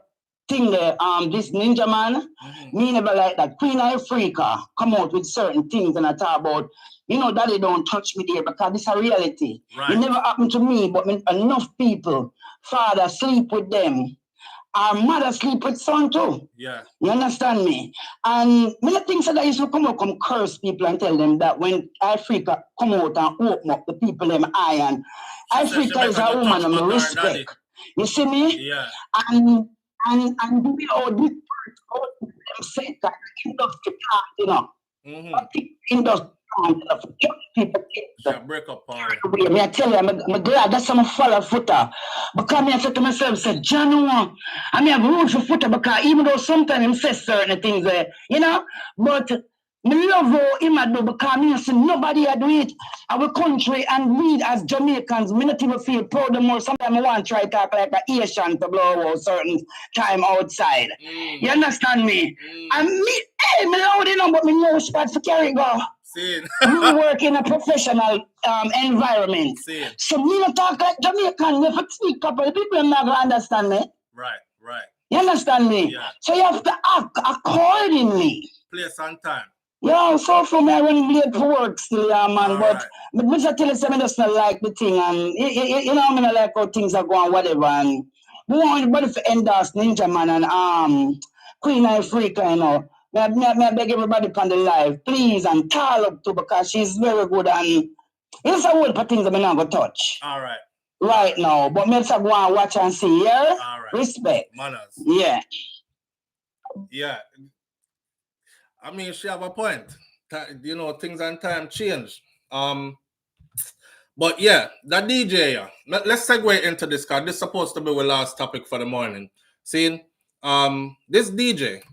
thing there, this Ninja Man, me never like that. Queen Africa come out with certain things and I talk about, daddy don't touch me there because this is a reality. Right. It never happened to me, but enough people, father sleep with them. Our mother sleep with son too. Yeah. You understand me? And many things that I used to come curse people and tell them that when Africa come out and open up the people them eye, and Africa is a woman of respect. You see me? Yeah. And the way how this part them say that industry part, industry people break up on I tell you, I'm glad that's some follow footer. Because I said to myself, said, John, I have room for footer because even though sometimes he says certain things there, but me love how him do because me see nobody do it. Our country and we as Jamaicans, me not even feel proud of more. Sometimes I want to try to talk like an Asian to blow out certain time outside. You understand me? And me, me loud but me no spot for carry go. We work in a professional environment. So me not talk like Jamaican. If I speak properly, people are not going to understand me. Right. You understand me? Yeah. So you have to act accordingly. Place on time. Yeah, so for me, I run late for work still, man. All but I tell you something, I just not like the thing. And I don't like how things are going, whatever. And we want everybody to endorse Ninja Man and Queen Africa, I beg everybody on the live, please, and tall up to because she's very good and it's a whole for things that I'm not going to touch. All right. Right now, but let's go and watch and see, yeah? All right. Respect. Manners. Yeah. Yeah. I mean, she have a point. Things and time change. But yeah, that DJ, let's segue into this because this is supposed to be our last topic for the morning. See, this DJ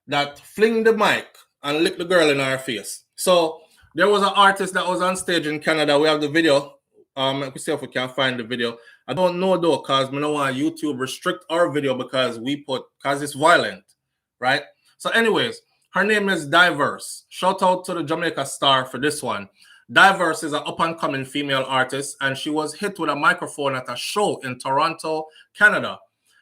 that fling the mic and lick the girl in her face. So there was an artist that was on stage in Canada. We have the video. Let me see if we can find the video. I don't know though, because we don't want YouTube restrict our video because it's violent, right? So anyways, her name is Diverse. Shout out to the Jamaica star for this one. Diverse is an up-and-coming female artist, and she was hit with a microphone at a show in Toronto, Canada.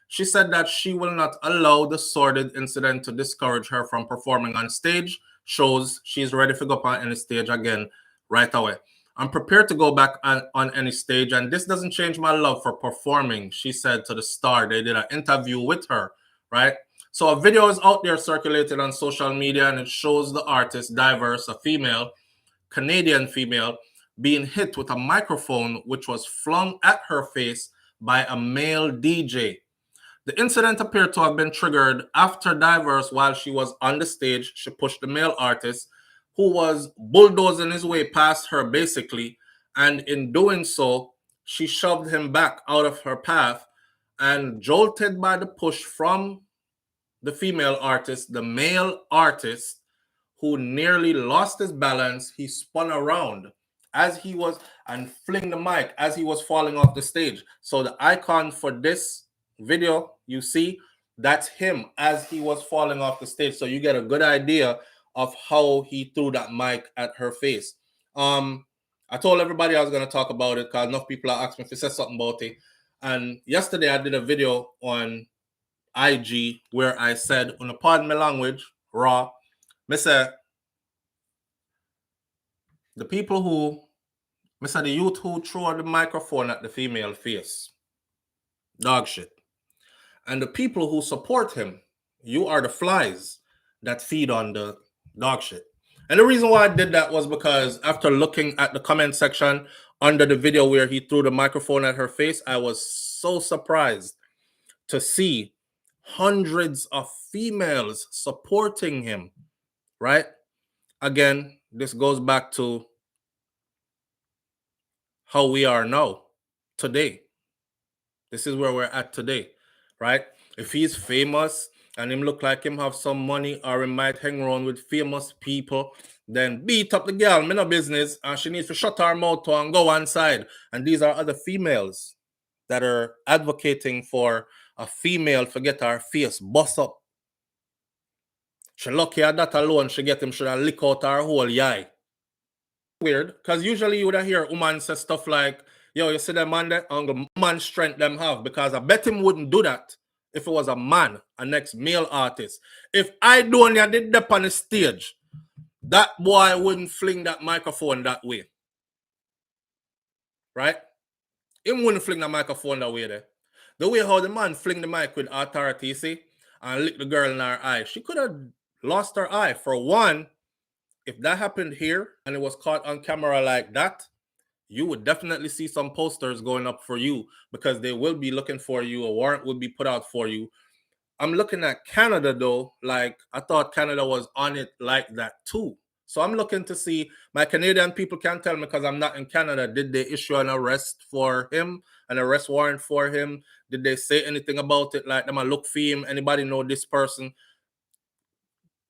She said that she will not allow the sordid incident to discourage her from performing on stage shows. She's ready to go up on any stage again right away. I'm prepared to go back on any stage, and this doesn't change my love for performing, she said to the Star. They did an interview with her, right? So a video is out there circulated on social media, and it shows the artist, Diverse, a female, Canadian female, being hit with a microphone which was flung at her face by a male DJ. The incident appeared to have been triggered after Diverse, while she was on the stage, she pushed the male artist, who was bulldozing his way past her basically, and in doing so, she shoved him back out of her path, and jolted by the push from the female artist, the male artist, who nearly lost his balance, he spun around as he was and fling the mic as he was falling off the stage. So the icon for this video, you see, that's him as he was falling off the stage. So you get a good idea of how he threw that mic at her face. I told everybody I was going to talk about it because enough people are asking me if I said something about it. And yesterday I did a video on IG where I said, on a pardon my language, raw, I said, the people who, I said, the youth who throw the microphone at the female face, dog shit. And the people who support him, you are the flies that feed on the dog shit. And the reason why I did that was because after looking at the comment section under the video where he threw the microphone at her face, I was so surprised to see hundreds of females supporting him, right? Again, this goes back to how we are now, today. This is where we're at today, right? If he's famous and him look like him have some money, or he might hang around with famous people, then beat up the girl, me no business, and she needs to shut her mouth and go one side. And these are other females that are advocating for a female to get her face bust up. She lucky at that alone, she get him, should have lick out her whole eye. Weird, because usually you would hear a woman say stuff like, yo, you see them man there, and the man strength them have, because I bet him wouldn't do that if it was a man, a next male artist. If I don't did that on the stage, that boy wouldn't fling that microphone that way. Right? He wouldn't fling the microphone that way there. The way how the man fling the mic with authority, you see, and lick the girl in her eye, she could have lost her eye. For one, if that happened here and it was caught on camera like that, you would definitely see some posters going up for you, because they will be looking for you. A warrant will be put out for you. I'm looking at Canada though. Like, I thought Canada was on it like that too. So I'm looking to see, my Canadian people can tell me, because I'm not in Canada, did they issue an arrest for him, an arrest warrant for him? Did they say anything about it? Like, them a look for him? Anybody know this person?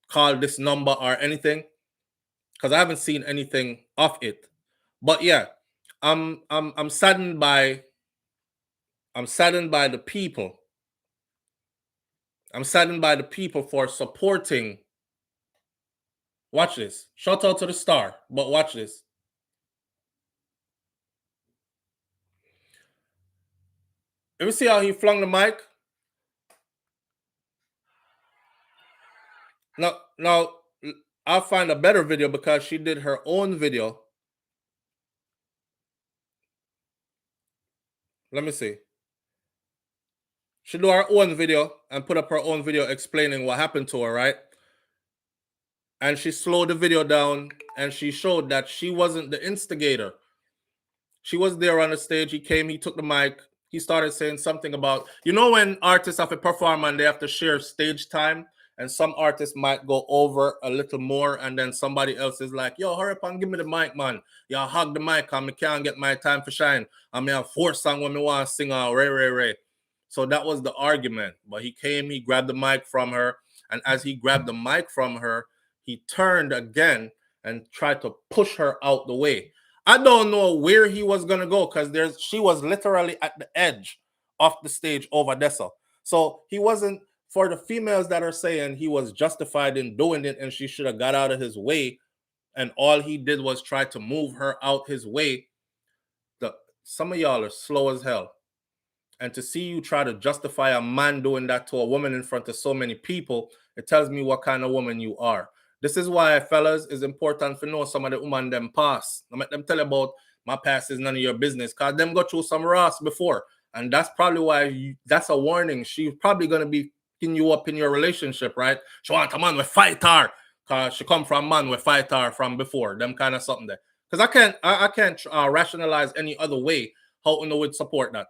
Call this number or anything? Because I haven't seen anything of it. But yeah, I'm saddened by the people. I'm saddened by the people for supporting. Watch this. Shout out to the star, but watch this. You see how he flung the mic? Now I'll find a better video, because she did her own video. Let me see. She do her own video and put up her own video explaining what happened to her, right? And she slowed the video down and she showed that she wasn't the instigator. She was there on the stage. He came, he took the mic. He started saying something about, you know, when artists have to perform and they have to share stage time, and some artists might go over a little more, and then somebody else is like, yo, hurry up and give me the mic, man. Y'all hug the mic and I can't get my time for shine. I mean, I have 4 songs when I want to sing Ray. So that was the argument. But he came, he grabbed the mic from her, and as he grabbed the mic from her, he turned again and tried to push her out the way. I don't know where he was going to go, because she was literally at the edge of the stage over there. So he wasn't, for the females that are saying he was justified in doing it and she should have got out of his way, and all he did was try to move her out his way, some of y'all are slow as hell. And to see you try to justify a man doing that to a woman in front of so many people, it tells me what kind of woman you are. This is why, fellas, it's important to know some of the women them past. I make them tell you about my past is none of your business, because them go through some rust before. And that's probably why that's a warning. She's probably going to be you up in your relationship, right? She want a man with fight her, cause she come from man with fight her from before, them kind of something there. Cause I can't rationalize any other way how Uno would support that.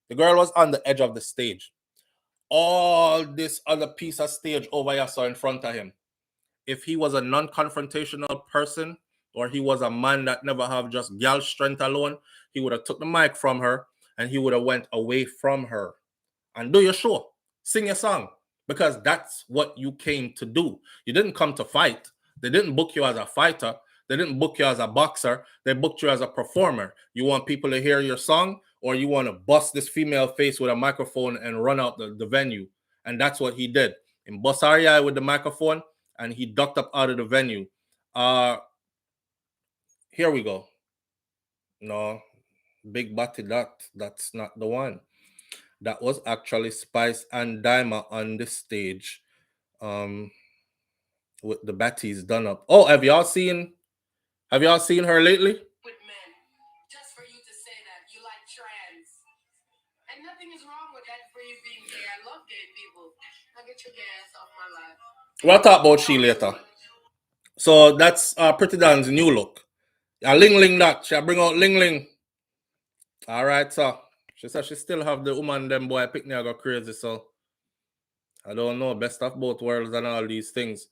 The girl was on the edge of the stage. All this other piece of stage over here saw in front of him. If he was a non-confrontational person, or he was a man that never have just gal strength alone, he would have took the mic from her and he would have went away from her and do your show, sing your song, because that's what you came to do. You didn't come to fight. They didn't book you as a fighter. They didn't book you as a boxer. They booked you as a performer. You want people to hear your song, or you want to bust this female face with a microphone and run out the venue. And that's what he did. In bust her eye with the microphone, and he ducked up out of the venue. Here we go. No, Big Batty, that's not the one. That was actually Spice and Dima on the stage, with the batties done up. Oh, have y'all seen her lately? With men, just for you to say that you like trans, and nothing is wrong with that for you being gay. I love gay people. I'll get your gay ass off my life. We'll talk about she later. So that's Pretty Dan's new look. Ling Ling that. She'll bring out Ling Ling. All right, so she said she still have the woman them boy pick me, I go crazy, so I don't know, best of both worlds and all these things.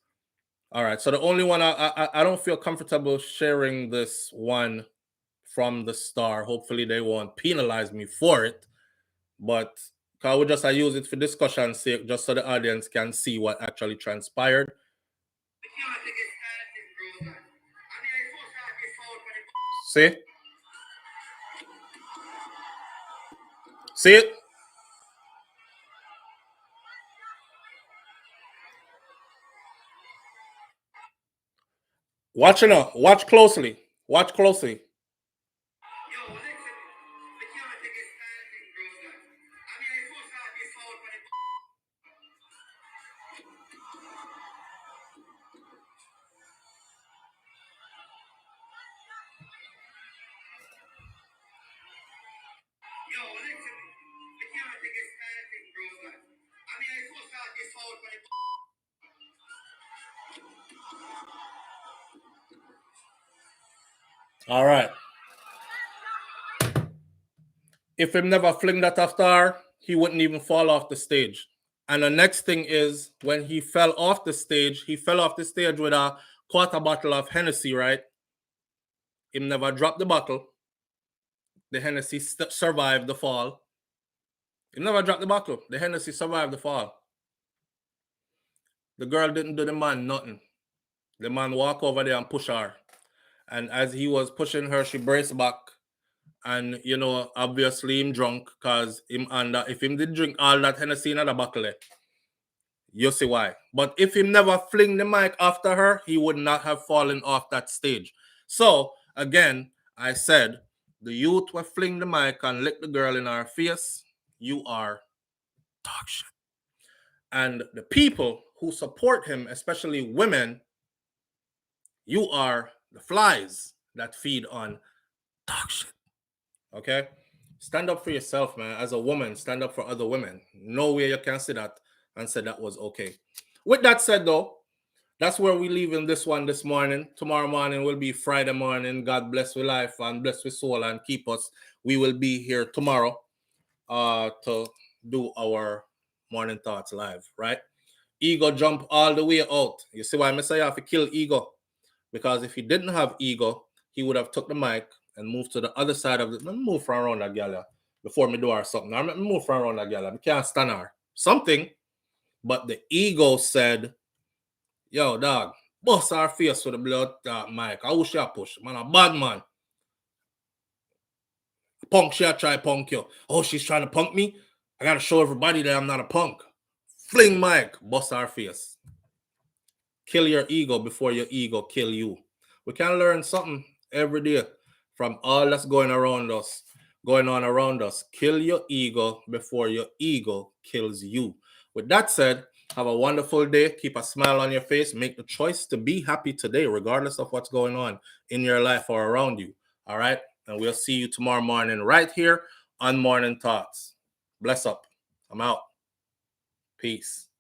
All right, so the only one I don't feel comfortable sharing this one from the star. Hopefully they won't penalize me for it, but I would just use it for discussion's sake, just so the audience can see what actually transpired. See? See it? Watch it now. Watch closely. Watch closely. All right. If him never fling that after her, he wouldn't even fall off the stage. And the next thing is, when he fell off the stage with a quarter bottle of Hennessy, right? Him never dropped the bottle. The Hennessy survived the fall. He never dropped the bottle. The Hennessy survived the fall. The girl didn't do the man nothing. The man walked over there and push her. And as he was pushing her, she braced back. And, you know, obviously him drunk, because if him did drink all that Hennessy in the bottle, you see why. But if him never fling the mic after her, he would not have fallen off that stage. So, again, I said, the youth will fling the mic and lick the girl in her face. You are dog shit. And the people who support him, especially women, you are the flies that feed on dog shit. Okay? Stand up for yourself, man. As a woman, stand up for other women. No way you can say that and say that was okay. With that said, though, that's where we leave in this one this morning. Tomorrow morning will be Friday morning. God bless with life and bless with soul and keep us. We will be here tomorrow to do our morning thoughts live, right? Ego jump all the way out. You see why I say you have to kill ego? Because if he didn't have ego, he would have took the mic and moved to the other side of the. Let me move from around that gal before me do her something. Let me move from around that gal. I can't stand her. Something. But the ego said, yo, dog, bust our face with the blood mic. I wish you push. Man, a bad man. Punk, she'll try punk you. Oh, she's trying to punk me? I got to show everybody that I'm not a punk. Fling mic, bust our face. Kill your ego before your ego kill you. We can learn something every day from all that's going on around us. Kill your ego before your ego kills you. With that said, have a wonderful day. Keep a smile on your face. Make the choice to be happy today, regardless of what's going on in your life or around you. All right? And we'll see you tomorrow morning right here on Morning Thoughts. Bless up. I'm out. Peace.